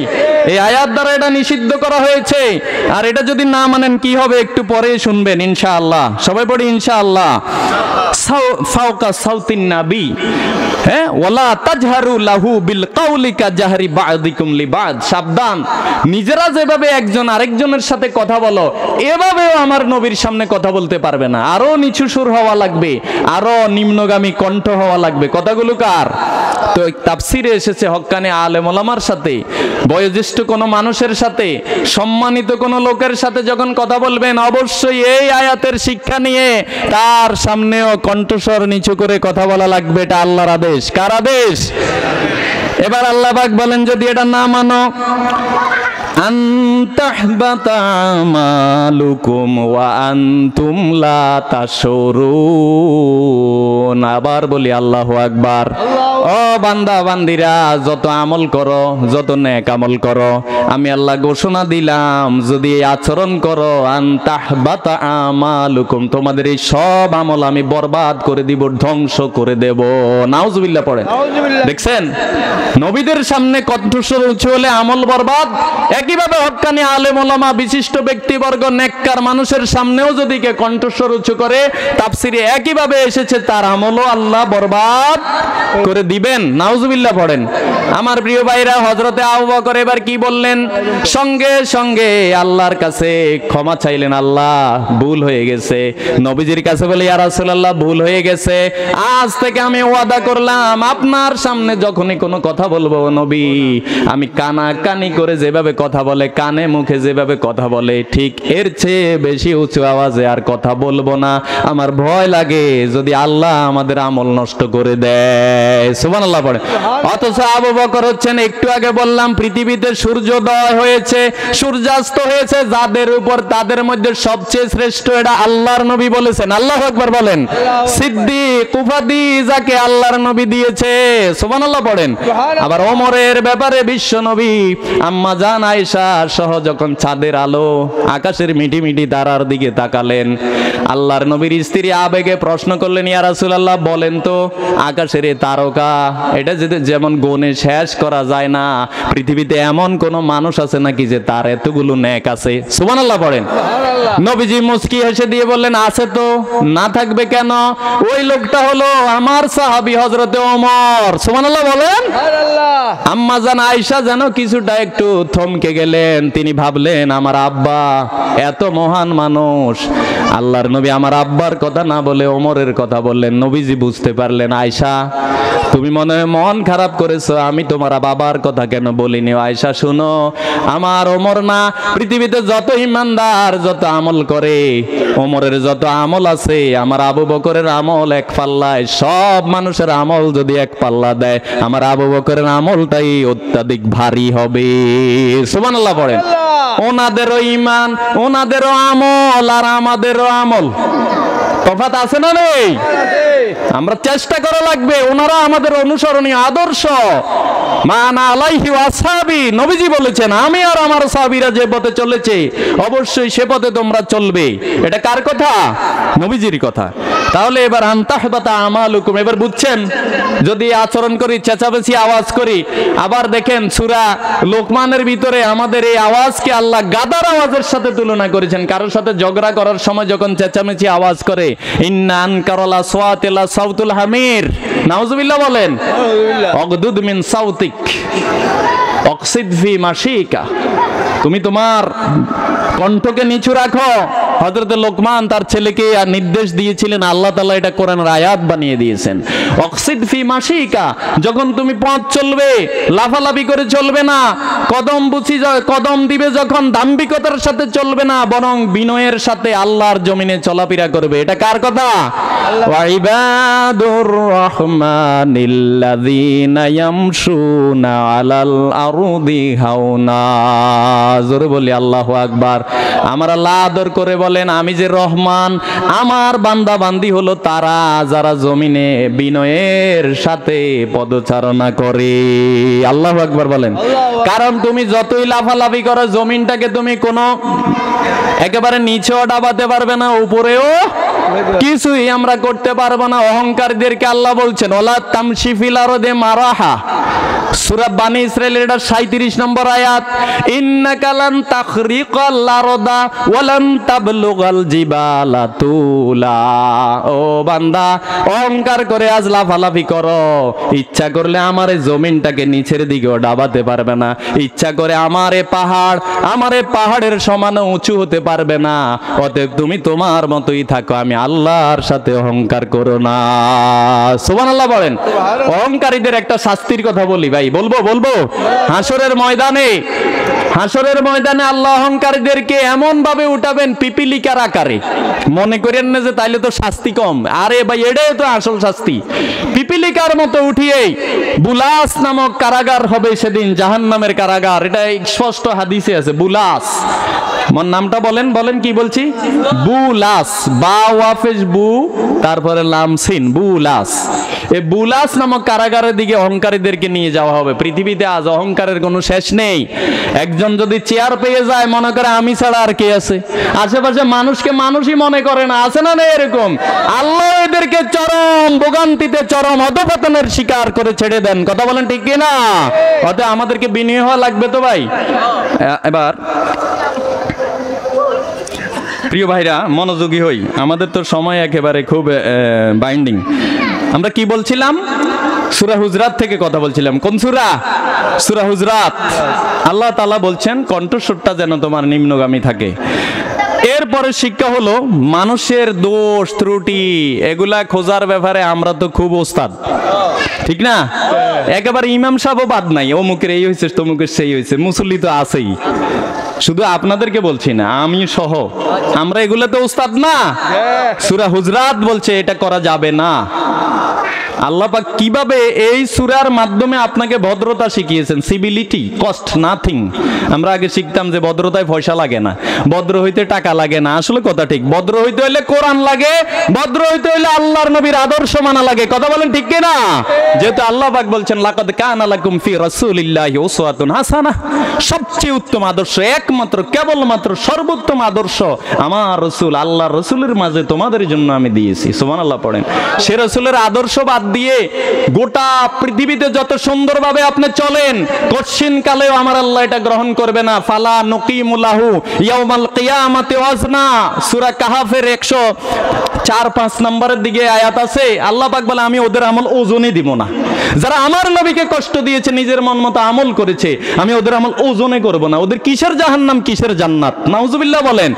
এই আয়াত দ্বারা এটা নিষিদ্ধ করা হয়েছে। আর এটা যদি না মানেন কি হবে একটু পরে শুনবেন ইনশাআল্লাহ। সবাই পড়ি ইনশাআল্লাহ। ফাওকা সাউতিন নাবী, হ্যাঁ, ওয়ালা তাজহারু লাহু বিল কাউলি কাজহারি বা'দিকুম লিবা'দ। সাবধান, নিজেরা যেভাবে একজন আরেকজনের সাথে কথা বলো, এভাবেও আমার নবীর সামনে কথা বলতে পারবে না। আরো নিচু সুর হওয়া লাগবে, আরো নিম্নগামী কণ্ঠ হওয়া লাগবে। কথাগুলো কার? তো তাফসিরে এসেছে হক্কানি আলেম ওলামার সাথে, বয়োজ্যেষ্ঠ কোনো মানুষের সাথে, সম্মানিত কোনো লোকের সাথে যখন কথা বলবেন, অবশ্যই এই আয়াতের শিক্ষা নিয়ে তার সামনেও কণ্ঠস্বর নিচু করে কথা বলা লাগবে। এটা আল্লাহর আদেশ। কার আদেশ? এবার আল্লাহ পাক বলেন, যদি এটা না মানো, আনতাহবাতা আমালুকুম ওয়া আনতুম লা তাশউরুন। আবার বলি আল্লাহু আকবার। ও বান্দা বান্দিরা, যত আমল করো, যত নেক আমল করো, আমি আল্লাহ ঘোষণা দিলাম, যদি এই আচরণ করো, আনতাহবাতা আমালুকুম, তোমাদের এই সব আমল আমি বরবাদ করে দিব, ধ্বংস করে দেব। নাউজুবিল্লাহ পড়েন। দেখছেন, নবীদের সামনে কণ্ঠস্বর উঁচু হলে আমল বরবাদ। একইভাবে হক্কানি আলেম ওলামা, বিশিষ্ট ব্যক্তিবর্গ, নেককার মানুষের সামনেও যদি কে কণ্ঠস্বর উঁচু করে, তাফসিরে একইভাবে এসেছে, তার আমলও আল্লাহ বরবাদ করে দিবেন। নাউজুবিল্লাহ পড়েন। আমার প্রিয় ভাইরা, হযরতে আবু বকর এবার কি বললেন? সঙ্গে সঙ্গে আল্লাহর কাছে ক্ষমা চাইলেন, আল্লাহ ভুল হয়ে গেছে। নবীজির কাছে বলে, ইয়া রাসূলুল্লাহ ভুল হয়ে গেছে, আজ থেকে আমি ওয়াদা করলাম, আপনার সামনে যখনই কোনো কথা বলবো নবী, আমি কানাকানি করে যেভাবে কথা বলে, কানে মুখে যেভাবে কথা বলে, ঠিক এর চেয়ে বেশি উঁচু আওয়াজে আর কথা বলবো না। আমার ভয় লাগে যদি আল্লাহ আমাদের আমল নষ্ট করে দেয়। সুবহানাল্লাহ পড়ে। অথচ আবু বকর হচ্ছেন, একটু আগে বললাম, পৃথিবীতে সূর্যোদয় হয়েছে, সূর্যাস্ত হয়েছে যাদের উপর, তাদের মধ্যে সবচেয়ে শ্রেষ্ঠ এটা আল্লাহর নবী বলেছেন। আল্লাহু আকবার বলেন। সিদ্দিক উপাধি যাকে আল্লাহর নবী দিয়েছে। সুবহানাল্লাহ পড়েন। আবার ওমরের ব্যাপারে বিশ্ব নবী আম্মা জান আয়েশা সহ যখন চাঁদের আলো, আকাশের মিটি মিটি তারার দিকে তাকালেন, আল্লাহর নবীর স্ত্রী আবেগে প্রশ্ন করলেন, ইয়া রাসূলুল্লাহ বলেন তো, আকাশের এই তারকা, এটা যদি যেমন গুণে শেষ করা যায় না, পৃথিবীতে এমন কোন মানুষ আছে নাকি যে তার এতগুলো নেক আছে? সুবহানাল্লাহ পড়েন। নবীজি মুস্কি হেসে দিয়ে বললেন, আছে তো, না থাকবে কেন? ওই লোকটা হলো আমার সাহাবী হযরতে ওমর। সুবহানাল্লাহ বলেন। আম্মা জান আয়েশা যেন কিছুটা একটু থমকে গেলেন। তিনি ভাবলেন আমার আব্বা এত মহান মানুষ, আল্লাহর নবী আমার আব্বার কথা না বলে ওমরের কথা বললেন। নবীজি বুঝতে পারলেন আয়েশা তুমি মনে হয় মন খারাপ করেছো, আমি তোমার বাবার কথা কেন বলিনি। আয়েশা শুনো, আমার ওমর না, পৃথিবীতে যত ইমানদার যত আমল করে, ওমরের যত আমল আছে, আমার আবু বকরের আমল এক পাল্লায়, সব মানুষের আমল যদি এক পাল্লা দেয়, আমার আবু বকরের আমলটাই অত্যাধিক ভারী হবে। সুবহানাল্লাহ পড়েন। ওনাদেরও ঈমান, ওনাদেরও আমল আর আমাদেরও আমল, তফাৎ আছে না নেই? আমরা চেষ্টা করা লাগবে, ওনারা আমাদের অনুসরণীয় আদর্শ। মান আলাইহি ওয়াসহাবি, নবীজি বলেছেন আমি আর আমার সাহাবীরা যে পথে চলেছে অবশ্যই সে পথে তোমরা চলবে। এটা কার কথা? নবীজির কথা। তাহলে এবার আনতাহবাতা আমালুকুম, এবার বুঝছেন? যদি আচরণ করি, চেঁচামেচি আওয়াজ করি, আবার দেখেন সূরা লোকমানের ভিতরে আমাদের এই আওয়াজকে আল্লাহ গাদার আওয়াজের সাথে তুলনা করেছেন। কারোর সাথে ঝগড়া করার সময় যখন চেঁচামেচি আওয়াজ করে, ইন্না আনকারাল আসওয়াতি লা সাউতুল হামির, নাউজুবিল্লাহ বলেন, অগদুদ মিন সাউতিক অকসিদ ফি মাশিকা, তুমি তোমার কণ্ঠকে নিচু রাখো। হযরত লোকমান তার ছেলেকে আর নির্দেশ দিয়েছিলেন, আল্লাহ তাআলা এটা কোরআনের আয়াত বানিয়ে দিয়েছেন। অকসিদ ফি মাশিকা, যখন তুমি পথ চলবে লাফালাফি করে চলবে না, কদম দিবে যখন দাম্ভিকতার সাথে চলবে না, বরং বিনয়ের সাথে আল্লাহর জমিনে চলাফেরা করবে। এটা কার কথা? ওয়া ইবাদুর রাহমানিল্লাযীনা ইয়ামশুনা আলাল আরদি হাওনা, জোরে বলি আল্লাহু আকবার। আমার আল্লাহ আদর করে বলেন আমি যে রহমান, আমার বান্দা বান্দি হলো তারা যারা জমিনে বিনয়ের সাথে পদচারণা করে। আল্লাহু আকবার বলেন। কারণ তুমি যতই লাফালাফি করো, জমিনটাকে তুমি কোনো একেবারে নিচেও ডাবাতে পারবে না, উপরেও কিছুই আমরা করতে পারবো না। অহংকারীদেরকে আল্লাহ বলছেন ওলা তামশি ফিল আরদি মারাহা, সূরা বানি ইসরাঈলের এটা 37 নম্বর আয়াত। ইন্নাকা লান তাখরিকাল আরদা ওয়া লান তাবলুগাল জিবালা তুলা, ও বান্দা অহংকার করে আজ লাফালাফি করো, ইচ্ছা করলে আমার এই জমিনটাকে নিচের দিকেও ডাবাতে পারবে না, ইচ্ছা করে আমার এই পাহাড়ের সমান উঁচু হতে পারবে না। অতএব তুমি তোমার মতোই থাকো, আমি আল্লাহর সাথে অহংকার করো না। সুবহানাল্লাহ বলেন। অহংকারীদের একটা শাস্তির কথা বলি ভাই, বলবো। হাসরের ময়দানে আল্লাহ অহংকারীদেরকে এমন ভাবে উঠাবেন পিপিলিকার আকারে, মনে করেন না যে তাইলে তো শাস্তি কম। আরে ভাই, এটাই তো আসল শাস্তি। পিপিলিকার মতো উঠিয়ে বুলাস নামক কারাগার হবে সেদিন, জাহান্নামের কারাগার। এটা স্পষ্ট হাদিসে আছে। বুলাস নামটা বলেন কি বলছি? বুলাস, বা ওয়াফেজ বু, তারপরে লাম সিন, বুলাস। এই বুলাস নামক কারাগারের দিকে অহংকারীদেরকে নিয়ে যাওয়া হবে। পৃথিবীতে আজ অহংকারের কোনো শেষ নেই। একজন যদি চেয়ার পেয়ে যায়, মনে করে আমি ছাড়া আর কে আছে, আশেপাশে মানুষকে মানুষই মনে করে না, আছে না এরকম? আল্লাহ এদেরকে চরম ভোগান্তিতে, চরম অধঃপতনের শিকার করে ছেড়ে দেন। কথা বলেন ঠিক কিনা? অতএব আমাদেরকে বিনয়ী হওয়া লাগবে তো ভাই। এবার প্রিয় ভাইরা মনোযোগী হই, আমাদের তো সময় একেবারে খুব বাইন্ডিং। আমরা কি বলছিলাম? সূরা হুজরাত থেকে কথা বলছিলাম। কোন সূরা? সূরা হুজরাত। আল্লাহ তাআলা বলছেন কণ্ঠস্বরটা যেন তোমার নিম্নগামী থাকে। এরপরে শিক্ষা হলো মানুষের দোষ ত্রুটি এগুলা খোঁজার ব্যাপারে আমরা তো খুব ওস্তাদ, ঠিক না? একেবারে ইমাম সাহেবও বাদ নাই, অমুকের এই হয়েছে, তমুকের সেই হয়েছে, মুসল্লি তো আছেই। শুধু আপনাদেরকে বলছি না, আমি সহ আমরা এগুলাতে ওস্তাদ না। সূরা হুজরাত বলছে এটা করা যাবে না। আল্লাহ পাক কিভাবে এই সূরার মাধ্যমে আপনাকে ভদ্রতা শিখিয়েছেন। Civility cost nothing. আমরা আগে শিখতাম যে ভদ্রতায় পয়সা লাগে না, ভদ্র হইতে টাকা লাগে না। আসলে কথা ঠিক, ভদ্র হইতে হইলে কোরআন লাগে, ভদ্র হইতে হইলে আল্লাহর নবীর আদর্শ মানা লাগে। কথা বলেন ঠিক কি না? যেহেতু আল্লাহ পাক বলছেন লাকাদ কানা লাকুম ফি রাসূলিল্লাহি উসওয়াতুন হাসানাহ, সবচেয়ে উত্তম আদর্শ, একমাত্র কেবলমাত্র সর্বোত্তম আদর্শ আমার রাসূল, আল্লাহর রাসূলের মাঝে তোমাদের জন্য আমি দিয়েছি। সুবহানাল্লাহ পড়েন। সে রাসূলের আদর্শ বাদ দিয়ে গোটা পৃথিবীতে যত সুন্দরভাবে আপনি চলেন, কঠিন কালেও আমার আল্লাহ এটা গ্রহণ করবে না। ফালা নুকিমুলাহু ইয়াউমাল কিয়ামাতি ওয়াজনা, সূরা কাহাফের 104-5 নম্বরের দিকে আয়াত আছে। আল্লাহ পাক বলে আমি ওদের আমল ওজনই দিব না। যারা আমার নবীকে কষ্ট দিয়েছে, নিজের মন মতো আমল করেছে, আমি ওদের আমল ওজনে করব না। ওদের কিসের জাহান্নাম কিসের জান্নাত, নাউজুবিল্লাহ বলেন।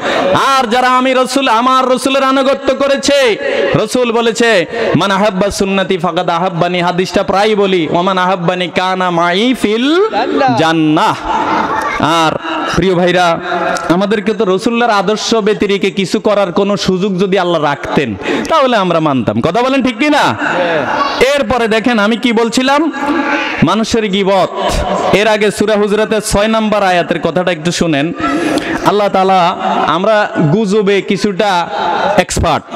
আর যারা আমি রাসূল, আমার রাসূলের আনুগত্য করেছে, রাসূল বলেছে মান আহাব্বা সুন্নতি ফাকাদ আহাব্বানি, হাদিসটা প্রায় বলি, ওমান আহাব্বানি কানা মাই ফিল জান্নাহ। আর প্রিয় ভাইরা, আমাদেরকে তো রাসূলের আদর্শ ব্যতিরেকে কিছু করার কোনো সুযোগ যদি আল্লাহ রাখতেন তাহলে আমরা মানতাম। কথা বলেন ঠিক কি না? এরপরে দেখেন আমি কি বলছিলাম, মানুষের গীবত। এর আগে সূরা হুজরাতের 6 নম্বর আয়াতের কথাটা একটু শুনেন। আল্লাহ তাআলা, আমরা গুজবে কিছুটা এক্সপার্ট,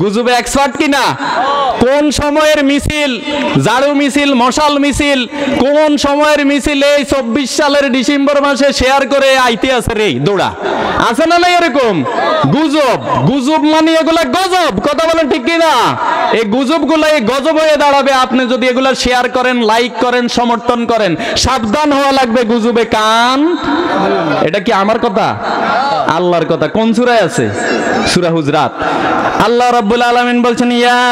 গুজবে এক্সপার্ট কিনা? কোন সময়ের মিছিল, ঝাড়ু মিছিল, মশাল মিছিল, কোন সময়ের মিছিল এই 24 সালের ডিসেম্বর মাসে শেয়ার করে আইতে আছে রে দৌড়া, আছে না নাই এরকম? গুজব, গুজব মানে এগুলা গজব। কথা বলেন ঠিক কিনা? এই গুজব গুলা এই গজব হয়ে দাঁড়াবে আপনি যদি এগুলা শেয়ার করেন, লাইক করেন, সমর্থন করেন। সাবধান হওয়া লাগবে গুজবে কান। এটা কি আমার কথা? আল্লাহর কথা। কোন সূরায় আছে? সূরা হুজরাত। আল্লাহ রাব্বুল আলামিন বলছেন, ইয়া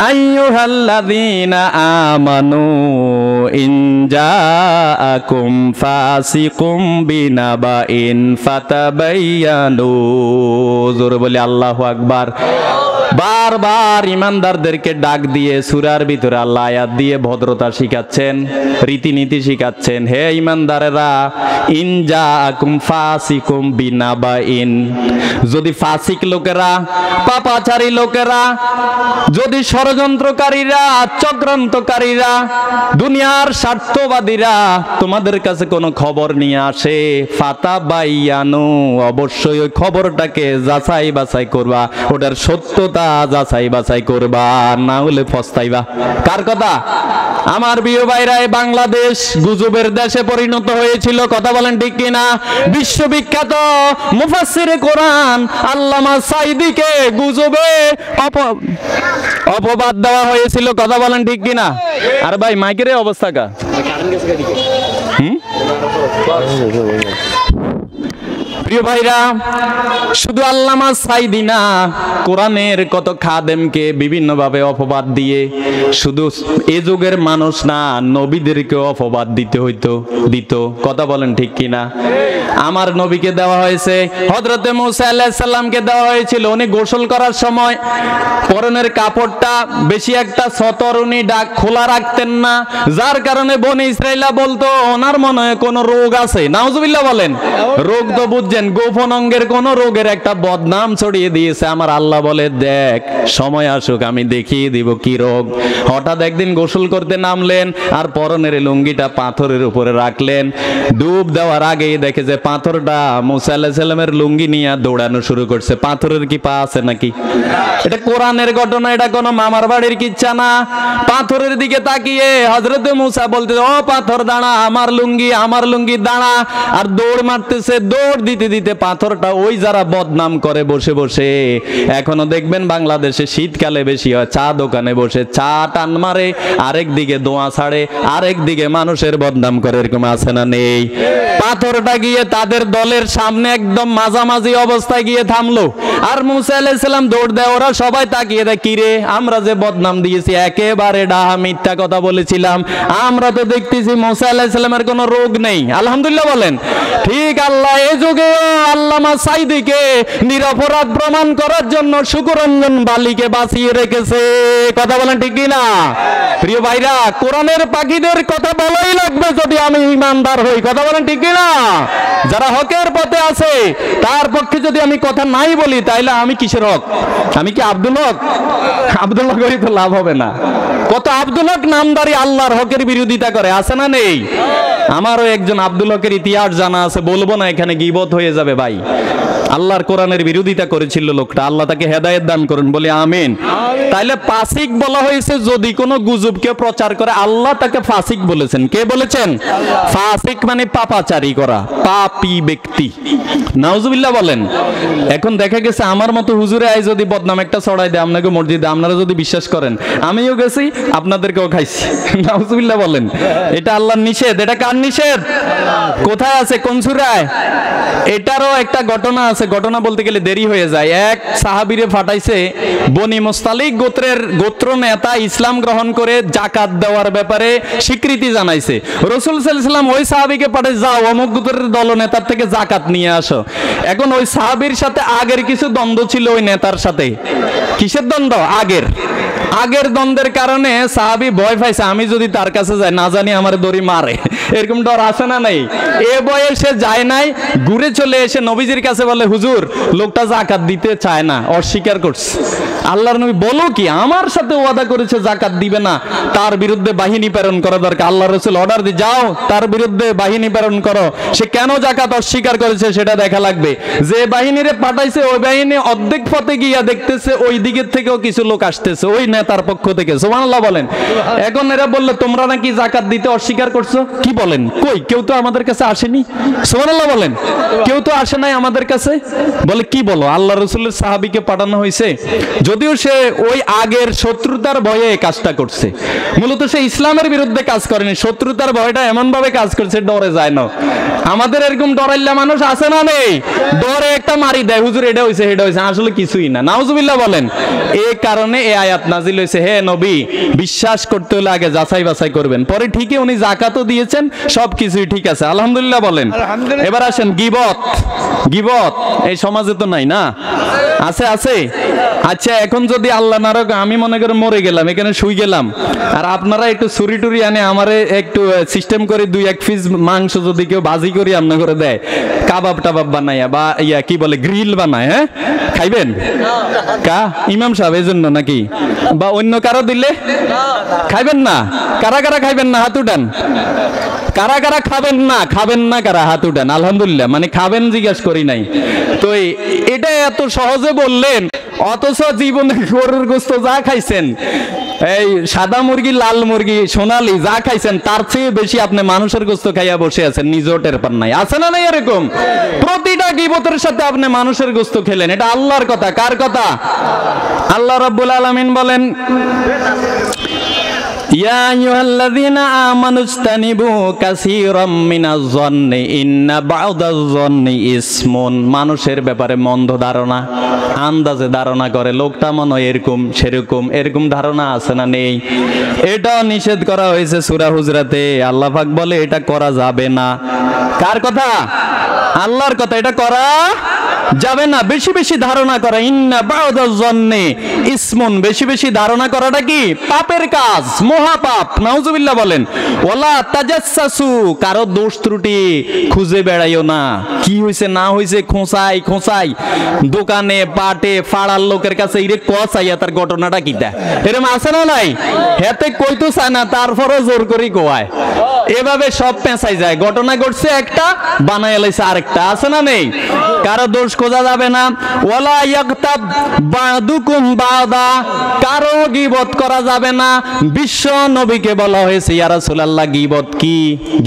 আইয়ুহাল্লাযীনা আমানু ইন জাআকুম ফাসিকুম বিনাবাইন ফাতাবায়ানু। জোরে বলি আল্লাহু আকবার। বারবার ইমানদারদেরকে ডাক দিয়ে সূরার ভিতরে আল্লাহ আয়াত দিয়ে ভদ্রতা শিখাচ্ছেন, রীতিনীতি শিখাচ্ছেন। হে ইমানদারেরা, ইন জাআকুম ফাসিকুম বিনাবাইন, যদি ফাসিক লোকেরা, পাপাচারী লোকেরা, যদি ষড়যন্ত্রকারীরা, চক্রান্তকারীরা, দুনিয়ার স্বার্থবাদীরা তোমাদের কাছে কোনো খবর নিয়ে আসে, ফাতাবায়ানু, অবশ্যই ওই খবরটাকে যাচাই বাছাই করবা, ওটার সত্যতা যাচাই বাছাই করবা, না হলে পস্তাইবা। কার কথা? আমার প্রিয় ভাইরা, বাংলাদেশ গুজবের দেশে পরিণত হয়েছিল। কথা বলেন ঠিক কিনা? বিশ্ববিখ্যাত মুফাসসিরে কোরআন আল্লামা সাঈদীকে গুজবে অপবাদ দেওয়া হয়েছিল। কথা বলেন ঠিক কিনা? আর ভাই মাইকের অবস্থা কা? প্রিয় ভাইরা, শুধু আল্লামা সাঈদী না, কোরআনের কত খাদেমকে বিভিন্নভাবে অপবাদ দিয়ে, শুধু এ যুগের মানুষ না, নবীদেরকেও অপবাদ দিত। কথা বলেন ঠিক কিনা? আমার নবীকে দেওয়া হয়েছে, হযরতে মূসা আলাইহিস সালামকে দেওয়া হয়েছিল। উনি গোসল করার সময় পরনের কাপড়টা বেশি একটা সতর উনি খোলা রাখতেন না, যার কারণে বনি ইসরাইলা বলতো ওনার মনে হয় কোনো রোগ আছে। নাউজুবিল্লাহ বলেন। রোগ তো বুঝছেন, গোপন অঙ্গের কোন রোগের একটা বদনাম ছড়িয়ে দিয়েছে। আমার আল্লাহ বলে, দেখ সময় আসুক আমি দেখিয়ে দিব কি রোগ। হঠাৎ একদিন গোসল করতে নামলেন আর পরনের লুঙ্গিটা পাথরের উপরে রাখলেন। ডুব দেওয়ার আগেই দেখে যে পাথরটা মূসা আলাইহিস সালামের লুঙ্গি নিয়ে দৌড়ানো শুরু করছে। পাথরের কি পা আছে নাকি? এটা কোরআনের ঘটনা, এটা কোনো মামার বাড়ির কিচ্ছা না। পাথরের দিকে তাকিয়ে হযরতে মূসা বলতে, ও পাথর দাঁড়া, আমার লুঙ্গি দাঁড়া। আর দৌড় মারতেছে। দৌড় দিতে দিতে পাথরটা ওই যারা বদনাম করে বসে বসে, এখনো দেখবেন বাংলাদেশে শীতকালে বেশি হয়, চা দোকানে বসে চা টান মারে, আরেক দিকে দোয়া ছাড়ে, আরেক দিকে মানুষের বদনাম করে। এরকম আছে না নেই? পাথরটা গিয়ে তাদের দলের সামনে একদম মাঝামাঝি অবস্থায় গিয়ে থামলো। আর মূসা আলাইহিস সালাম দৌড় দেয়। ওরা সবাই তাকিয়ে দেয়, কিরে আমরা যে বদনাম দিয়েছি একেবারে ডাহা মিথ্যা কথা বলেছিলাম, আমরা তো দেখতেছি মূসা আলাইহিস সালামের কোনো রোগ নেই। আলহামদুলিল্লাহ বলেন। ঠিক আল্লাহ এই যুগে আল্লামা সাঈদীকে নিরপরাধ প্রমাণ করার জন্য শুকরঞ্জন বালিকে বাঁচিয়ে রেখেছে। কথা বলেন ঠিক কি না? প্রিয় ভাইরা, কোরআনের পাখিদের কথা বলাই লাগবে যদি আমি ইমানদার হই। কথা বলেন ঠিক কি না? যারা হকের পথে আছে তার পক্ষে যদি আমি কথা নাই বলি তাইলে আমি কিসের হক? আমি কি আব্দুল হক? আব্দুল হক হই তো লাভ হবে না। কত আব্দুল হক নামদারি আল্লাহর হকের বিরোধিতা করে, আছে না নেই? আমারও একজন আব্দুল হকের ইতিহাস জানা আছে, বলবো না, এখানে গীবত হয়ে যাবে ভাই। আল্লাহর কোরআনের বিরোধিতা করেছিল লোকটা, আল্লাহ তাকে হেদায়েত দান করুন, বলি আমিন। তাইলে ফাসিক বলা হয়েছে যদি কোনো গুজব কেউ প্রচার করে, আল্লাহ তাকে ফাসিক বলেছেন। কে বলেছেন? ফাসিক মানে পাপাচারী করা, পাপী ব্যক্তি। নাউজুবিল্লাহ বলেন। এখন দেখা গেছে আমার মতো হুজুরে আই যদি বদনাম একটা ছড়াই দেয় আপনাকে মসজিদে, আপনারা যদি বিশ্বাস করেন, আমিও গেছি আপনাদেরকেও খাইছি। নাউজুবিল্লাহ বলেন। এটা আল্লাহর নিষেধ। এটা কার নিষেধ? কোথায় আছে? কোন সূরায়? এটারও একটা ঘটনা আছে, ঘটনা বলতে গেলে দেরি হয়ে যায়। এক সাহাবীরে ফাটাইছে, বনি মুস্তালিক গোত্র নেতা ইসলাম গ্রহণ করে জাকাত দেওয়ার ব্যাপারে স্বীকৃতি জানাইছে। রাসূল সাল্লাল্লাহু আলাইহি ওয়াসাল্লাম ওই সাহাবীকে পাঠায়, যাও অমুক গোত্রের দলনেতার থেকে জাকাত নিয়ে আসো। এখন ওই সাহাবীর সাথে আগের কিছু দ্বন্দ্ব ছিল ওই নেতার সাথে। কিসের দ্বন্দ্ব? আগের দ্বন্দ্বের কারণে সাহাবী ভয় পাইছে, আমি যদি তার কাছে যাই না জানি আমার দড়ি মারে, এরকম ডর আছে না নাই? এ বয়সে যায় নাই, ঘুরে চলে এসে নবীজির কাছে বলে, হুজুর লোকটা জাকাত দিতে চায় না, অস্বীকার করছে। আল্লাহর নবী, বলো কি? আমার সাথে ওয়াদা করেছে জাকাত দিবে না, তার বিরুদ্ধে বাহিনী প্রেরণ করা দরকার। আল্লাহ রাসূল অর্ডার দিয়ে, যাও তার বিরুদ্ধে বাহিনী প্রেরণ করো, সে কেন জাকাত অস্বীকার করেছে সেটা দেখা লাগবে। যে বাহিনীরে পাঠাইছে ওই বাহিনী অর্ধেক পথে গিয়া দেখতেছে ওই দিকের থেকেও কিছু লোক আসতেছে ওই নেতার পক্ষ থেকে। সুবহানাল্লাহ বলেন। এখন এরা বললো, তোমরা নাকি জাকাত দিতে অস্বীকার করছো? কি বলেন? কই, কেউ তো আমাদের কাছে আসেনি। সুবহানাল্লাহ বলেন। কেউ তো আসে নাই আমাদের কাছে। বলে, কি বলো? আল্লাহ রাসূলের সাহাবীকে পাঠানো হয়েছে, যদিও সে ওই আগের শত্রুতার ভয়ে কাজটা করছে। মূলত সে ইসলামের বিরুদ্ধে কাজ করেনি, শত্রুতার ভয়টা এমন ভাবে কাজ করছে ডরে যায় না। আমাদের এরকম ডরাইল্লা মানুষ আছে না নেই? ডরে একটা মারি দেয়, হুজুর এটা হইছে এটা হইছে, আসলে কিছুই না। নাউজুবিল্লাহ বলেন। এই কারণে এই আয়াত নাজিল হয়েছে, হে নবী, বিশ্বাস করতে হলে আগে যাচাই বাছাই করবেন। পরে ঠিকই উনি যাকাতও দিয়েছেন, সবকিছুই ঠিক আছে, আলহামদুলিল্লাহ বলেন। এবার আসেন গীবত। গীবত এই সমাজে তো নাই না? আছে? আছে। আচ্ছা, এখন যদি আল্লাহ নারক আমি মনে করে মরে গেলাম, এখানে শুই গেলাম, আর আপনারা একটু ছুরি টুরি আনে আমারে একটু সিস্টেম করে 2-1 পিস মাংস যদি কেউ ভাজি করে আমনা করে দেয়, কাবাব টাবাব বানাইয়া বা কি বলে গ্রিল বানায়, হ্যাঁ, খাইবেন? কা ইমাম সাহেব এই জন্য নাকি? বা অন্য কারো দিলে খাইবেন না? কারা কারা খাইবেন না হাত উঠান। কারা কারা খাবেন না? খাবেন না কারা? হাত উঠান। আলহামদুলিল্লাহ, মানে খাবেন জিজ্ঞাস করি নাই। তো এটা এত সহজে বললেন, অথচ জীবনে গরুর গোস্ত যা খাইছেন, এই সাদা মুরগি, লাল মুরগি, সোনালি যা খাইছেন, তার চেয়ে বেশি আপনি মানুষের গোস্ত খাইয়া বসে আছেন, নিজেও টের পান নাই। আছে না নাই এরকম? প্রতিটা গীবতের সাথে আপনি মানুষের গোস্ত খেলেন। এটা আল্লাহর কথা। কার কথা? আল্লাহ রাব্বুল আলামিন বলেন, ইয়া আইয়ুহাল্লাযীনা আমানুস্তানিবু কাসীরাম মিনাজ-যন্নি ইন্না বা'দাজ-যন্নি ইসমুন। মানুষের ব্যাপারে মন্দ ধারণা, আন্দাজে ধারণা করে, লোকটা মনে হয় এরকম সেরকম, এরকম ধারণা আছে না নেই? এটা নিষেধ করা হয়েছে সূরা হুজরাতে। আল্লাহ পাক বলে এটা করা যাবে না। কার কথা? আল্লাহর কথা। এটা করা যাবে না। বেশি বেশি ধারণা করা, ইন্না বা'দাজ-যন্নি ইসমুন, বেশি বেশি ধারণা করাটা কি? পাপের কাজ, মহাপাপ। নাউজুবিল্লাহ বলেন। ওয়ালা তাজাসসু, কারো দোষ ত্রুটি খুঁজে বেড়াইও না, কি হইছে না হইছে খোঁচাই খোঁচাই, দোকানে পাটে পাড়ার লোকের কাছে ইরে কচাইয়া তার ঘটনাটা কিটা, এরকম আছে না নাই? হেতে কইতো চায় না, তারপরে জোর করি কোয়ায়। এভাবে সব পেঁচাই যায়। ঘটনা ঘটছে একটা, বানায় লাইছে আরেকটা। আছে না নেই? কারো দোষ খোঁজা যাবে না। ওয়ালা ইয়াগতাব বাদুকুম বাদা, কারো গীবত করা যাবে না। বিশ্ব নবীকে বলা হয়েছে, ইয়া রাসূলুল্লাহ গীবত কি?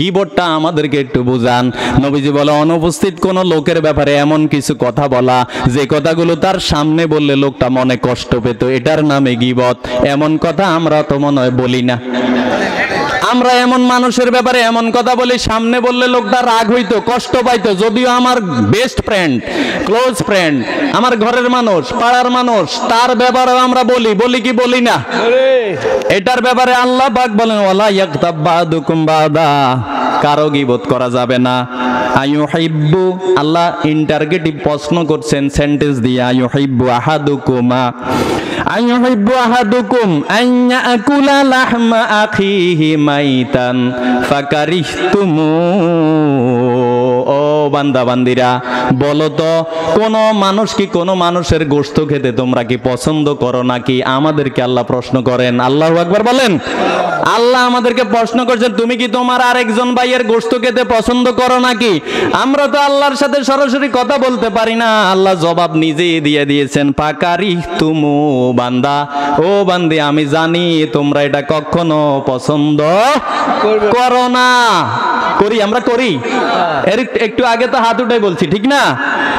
গীবতটা আমাদেরকে একটু বুঝান। নবীজি বলে, অনুপস্থিত কোন লোকের ব্যাপারে এমন কিছু কথা বলা যে কথাগুলো তার সামনে বললে লোকটা মনে কষ্ট পেত, এটার নামে গীবত। এমন কথা আমরা তো মনে হয় বলি না। আমরা এমন মানুষের ব্যাপারে এমন কথা বলি, সামনে বললে লোকটা রাগ হইতো, কষ্ট পাইতো, যদিও আমার বেস্ট ফ্রেন্ড, ক্লোজ ফ্রেন্ড, আমার ঘরের মানুষ, পাড়ার মানুষ, তার ব্যাপারে আমরা বলি কি বলি না? এটার ব্যাপারে আল্লাহ পাক বলেন, ওয়ালা ইয়াগতাব বাদুকুম বাদা, কারো গীবত করা যাবে না। আইয়ুহিব্বু, আল্লাহ ইন্টারগেটিভ প্রশ্ন করছেন সেন্টেন্স দিয়ে, আইয়ুহিব্বু আহাদুকুমা, আইয়ুহিব্বু আহাদুকুম আন ইয়াকুলা লাহমা আখিহি মাইতান ফাকারিহতুমু। ও বান্দা বান্দিরা, বলো তো কোন মানুষ কি কোন মানুষের গোশত খেতে তোমরা কি পছন্দ করো নাকি? আমাদেরকে আল্লাহ প্রশ্ন করেন। আল্লাহু আকবার বলেন। আল্লাহ আমাদেরকে প্রশ্ন করছেন, তুমি কি তোমার আরেকজন ভাইয়ের গোশত খেতে পছন্দ করো নাকি? আমরা তো আল্লাহর সাথে সরাসরি কথা বলতে পারি না। আল্লাহ জবাব নিজেই দিয়ে দিয়েছেন, পাকারি তুমু বান্দা, ও বান্দি আমি জানি তোমরা এটা কখনো পছন্দ করো না। করি আমরা করি? এর একটু আগে তো হাত উঠাই বলছি, ঠিক না?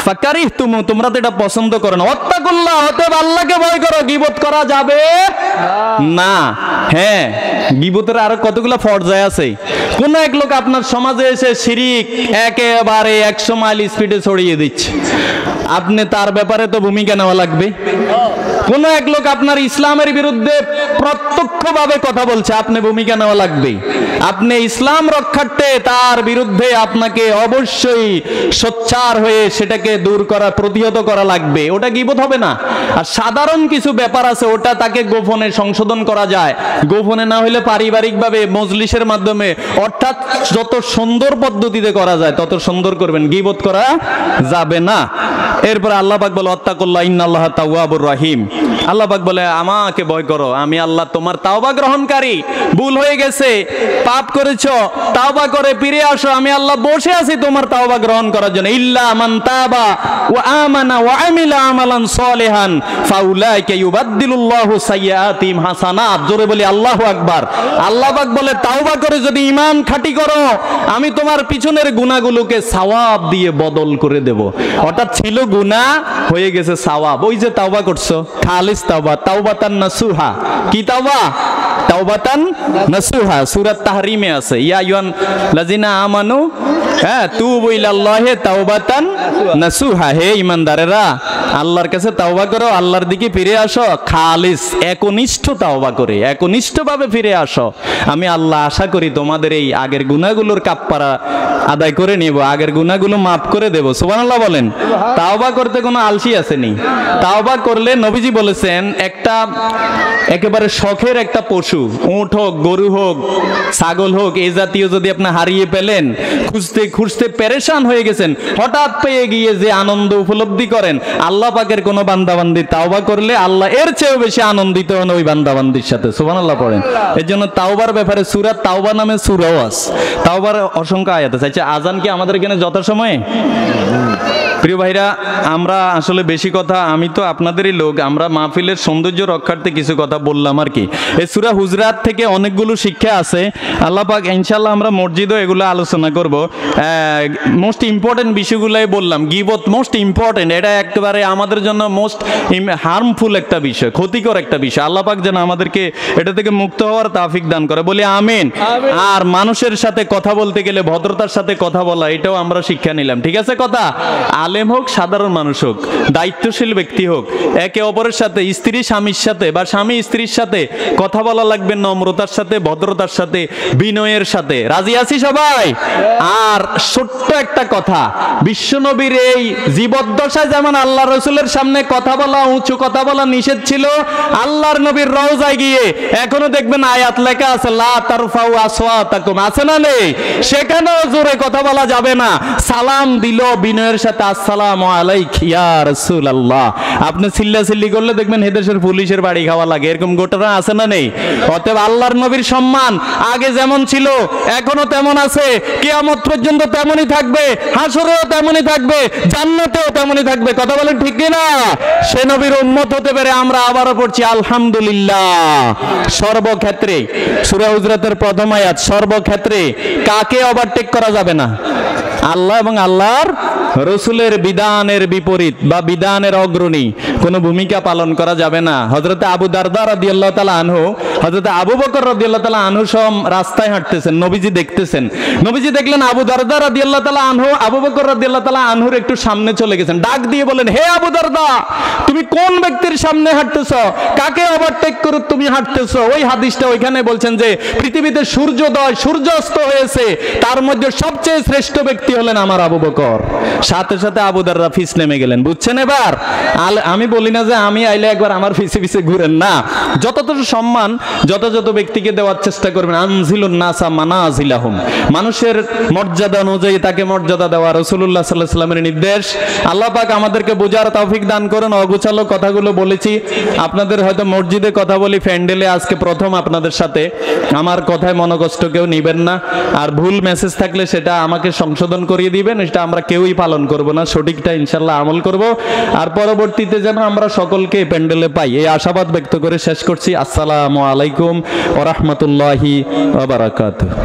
ফাকারি তুমু, তোমরা তো এটা পছন্দ করো না। ওয়াত্তাকুল্লাহ, অতএব আল্লাহকে ভয় করো। গীবত করা যাবে না। হ্যাঁ, গীবতের আরো কতগুলো পর্যায় আছে। কোন এক লোক আপনার সমাজে এসে শিরিক একেবারে 100 মাইল স্পিডে ছড়িয়ে দিচ্ছে, আপনি তার ব্যাপারে তো ভূমিকা নেওয়া লাগবে। কোন এক লোক আপনার ইসলামের বিরুদ্ধে প্রত্যক্ষভাবে কথা বলছে, আপনি ভূমিকা নেওয়া লাগবে। আপনি ইসলাম রক্ষার্থে তার বিরুদ্ধে আপনাকে অবশ্যই সোচ্চার হয়ে সেটাকে দূর করা, প্রতিহত করা লাগবে। ওটা গীবত হবে না। আর সাধারণ কিছু ব্যাপার আছে, ওটা তাকে গোপনে সংশোধন করা যায়। গোপনে না হলে পারিবারিকভাবে মজলিসের মাধ্যমে, অর্থাৎ যত সুন্দর পদ্ধতিতে করা যায় তত সুন্দর করবেন, গীবত করা যাবে না। এরপর আল্লাহ পাক বলে ওয়াত্তাকুল্লাহ ইন্নাল্লাহা তাওয়াবুর রহিম। আল্লাহ পাক বলে আমাকে ভয় করো, আমি আল্লাহ তোমার তাওবা গ্রহণকারী। ভুল হয়ে গেছে, পাপ করেছো, তাওবা করে ফিরে আসো, আমি আল্লাহ বসে আছি তোমার তাওবা গ্রহণ করার জন্য। ইল্লা মান তাবা ওয়া আমানা ওয়া আমিলা আমালান সলিহান ফাউলাইকা ইউবাদদিলুল্লাহু সাইয়্যাতিহিম হাসানাত। জোরে বলি আল্লাহু আকবার। আল্লাহ পাক বলে তাওবা করে যদি ঈমান খাঁটি করো, আমি তোমার পিছনের গুনাহগুলোকে সওয়াব দিয়ে বদল করে দেব। অর্থাৎ ছিল গুনাহ, হয়ে গেছে সওয়াব। ওই যে তাওবা করছো, খালিস তাওবা, তাওবাতান নাসুহা। কি তাওবা? তাওবাতান নাসুহা। সূরা তাহরিমে আছে, ইয়া আইয়ুহাল লাযিনা আমানু তুবু ইলাল্লাহি তাওবাতান নাসুহা। হে ঈমানদারেরা, আল্লাহর কাছে তাওবা করো, আল্লাহর দিকে ফিরে আসো, খালিস একনিষ্ঠ তাওবা করে একনিষ্ঠভাবে ফিরে আসো। আমি আল্লাহ আশা করি তোমাদের এই আগের গুনাহগুলোর কাফফারা আদায় করে নিব, আগের গুনাহগুলো মাফ করে দেব। সুবহানাল্লাহ বলেন। তাওবা করতে কোনো আলসি আসেনি। তাওবা করলে নবীজি বলেছেন, একটা একেবারে শখের একটা পশু, উট হোক, গরু হোক, ছাগল হোক, এই জাতীয় যদি আপনি হারিয়ে পেলেন, খুঁজতে খুঁজতে পেরেশান হয়ে গেছেন, হঠাৎ পেয়ে গিয়ে যে আনন্দ উপলব্ধি করেন, আল্লাহ পাকের কোনো বান্দাবান্দি তাওবা করলে আল্লাহ এর চেয়েও বেশি আনন্দিত হন ওই বান্দাবান্দির সাথে। সুবহানাল্লাহ পড়েন। এর জন্য তাওবার ব্যাপারে সূরা তাওবা নামে সূরাও আছে। তাওবার অসংখ্য আয়াত আছে। আচ্ছা, আজান কি আমাদের এখানে যথাসময়ে? প্রিয় ভাইরা, আমরা আসলে বেশি কথা, আমি তো আপনাদেরই লোক, আমরা মাহফিলের সৌন্দর্য রক্ষার্থে কিছু কথা বললাম আর কি। এই সূরা হুজরাত থেকে অনেকগুলো শিক্ষা আছে। আল্লাহ পাক ইনশাআল্লাহ আমরা মসজিদও এগুলো আলোচনা করব। মোস্ট ইম্পর্টেন্ট বিষয়গুলাই বললাম। গীবত মোস্ট ইম্পর্টেন্ট, এটা একেবারে আমাদের জন্য মোস্ট হার্মফুল একটা বিষয়, ক্ষতিকর একটা বিষয়। আল্লাহ পাক যেন আমাদেরকে এটা থেকে মুক্ত হওয়ার তাওফিক দান করে, বলি আমিন। আর মানুষের সাথে কথা বলতে গেলে ভদ্রতার সাথে কথা বলা, এটাও আমরা শিক্ষা নিলাম। ঠিক আছে কথা? আলেম হোক, সাধারণ মানুষ হোক, দায়িত্বশীল ব্যক্তি হোক, একে অপরের সাথে, স্ত্রী স্বামীর সাথে বা স্বামী স্ত্রীর সাথে কথা বলা লাগবে নম্রতার সাথে, ভদ্রতার সাথে, বিনয়ের সাথে। রাজি আছি সবাই? আর ছোট্ট একটা কথা, বিশ্বনবীর এই জীবদ্দশায় যেমন আল্লাহ রসুলের সামনে কথা বলা, উঁচু কথা বলা নিষেধ ছিল, আল্লাহর নবীর রওজায় গিয়ে এখনো দেখবেন আয়াত লেখা আছে, লা তারফাউ আসওয়াতাকুম, আছে না নেই? সেখানেও জোরে কথা বলা যাবে না। সালাম দিল বিনয়ের সাথে, আসসালামু আলাইকা ইয়া রাসূলুল্লাহ। আপনি চিল্লাচিল্লি করলে দেখবেন এদেশের পুলিশের বাড়ি খাওয়া লাগে, এরকম ঘটনা আছে না নেই? অতএব আল্লাহর নবীর সম্মান আগে যেমন ছিল এখনো তেমন আছে, কিয়ামত পর্যন্ত তেমনই থাকবে, হাসরেও তেমনই থাকবে, জান্নাতেও তেমনই থাকবে। কথা বলেন ঠিক কি না? সে নবীর উম্মত হতে পেরে আমরা আবারও পড়ছি আলহামদুলিল্লাহ। সর্বক্ষেত্রে, সূরা হুজরাতের প্রথম আয়াত, সর্বক্ষেত্রে কাকে ওভারটেক করা যাবে না? আল্লাহ এবং আল্লাহর রসুলের বিধানের বিপরীত বা বিধানের অগ্রণী কোনো ভূমিকা পালন করা যাবে না। হযরতে আবু দারদা রাদিয়াল্লাহু তাআলা আনহু, হযরতে আবু বকর রাদিয়াল্লাহু তাআলা আনহু সব রাস্তায় হাঁটতেছেন, নবীজি দেখতেছেন। নবীজি দেখলেন আবু দারদা রাদিয়াল্লাহু তাআলা আনহু আবু বকর রাদিয়াল্লাহু তাআলা আনহুর একটু সামনে চলে গেছেন। ডাক দিয়ে বলেন, হে আবু দারদা, তুমি কোন ব্যক্তির সামনে হাঁটতেছো? কাকে ওভারটেক করে তুমি হাঁটতেছো? ওই হাদিসটা ওইখানে বলছেন যে পৃথিবীতে সূর্যোদয় সূর্যাস্ত হয়েছে, তার মধ্যে সবচেয়ে শ্রেষ্ঠ ব্যক্তি হলেন আমার আবু বকর। সাথে সাথে আবু দাররা ফিস নেমে গেলেন। বুঝছেন এবার? আমি বলি না যে আমি আইলে একবার আমার ফিসে ফিসে ঘুরেন না, যতটুকু সম্মান যত ব্যক্তিকে দেওয়ার চেষ্টা করবেন। আনজিলুন নাসা মানাজিলাহুম, মানুষের মর্যাদা অনুযায়ী তাকে মর্যাদা দেওয়া রাসূলুল্লাহ সাল্লাল্লাহু আলাইহি ওয়াসাল্লামের নির্দেশ। আল্লাহ পাক আমাদেরকে বোঝার তৌফিক দান করেন। অগোছালো কথাগুলো বলেছি, আপনাদের হয়তো মসজিদে কথা বলি, প্যান্ডেলে আজকে প্রথম আপনাদের সাথে, আমার কথায় মনোকষ্ট কেউ নিবেন না। আর ভুল মেসেজ থাকলে সেটা আমাকে সংশোধন করিয়ে দিবেন, এটা আমরা কেউই পালন করব না, সঠিকটা ইনশাল্লাহ আমল করব। আর পরবর্তীতে যেন আমরা সকলকে প্যান্ডেলে পাই, এই আশাবাদ ব্যক্ত করে শেষ করছি। আসসালামু আলাইকুম ওয়া রাহমাতুল্লাহি ওয়া বারাকাতুহু।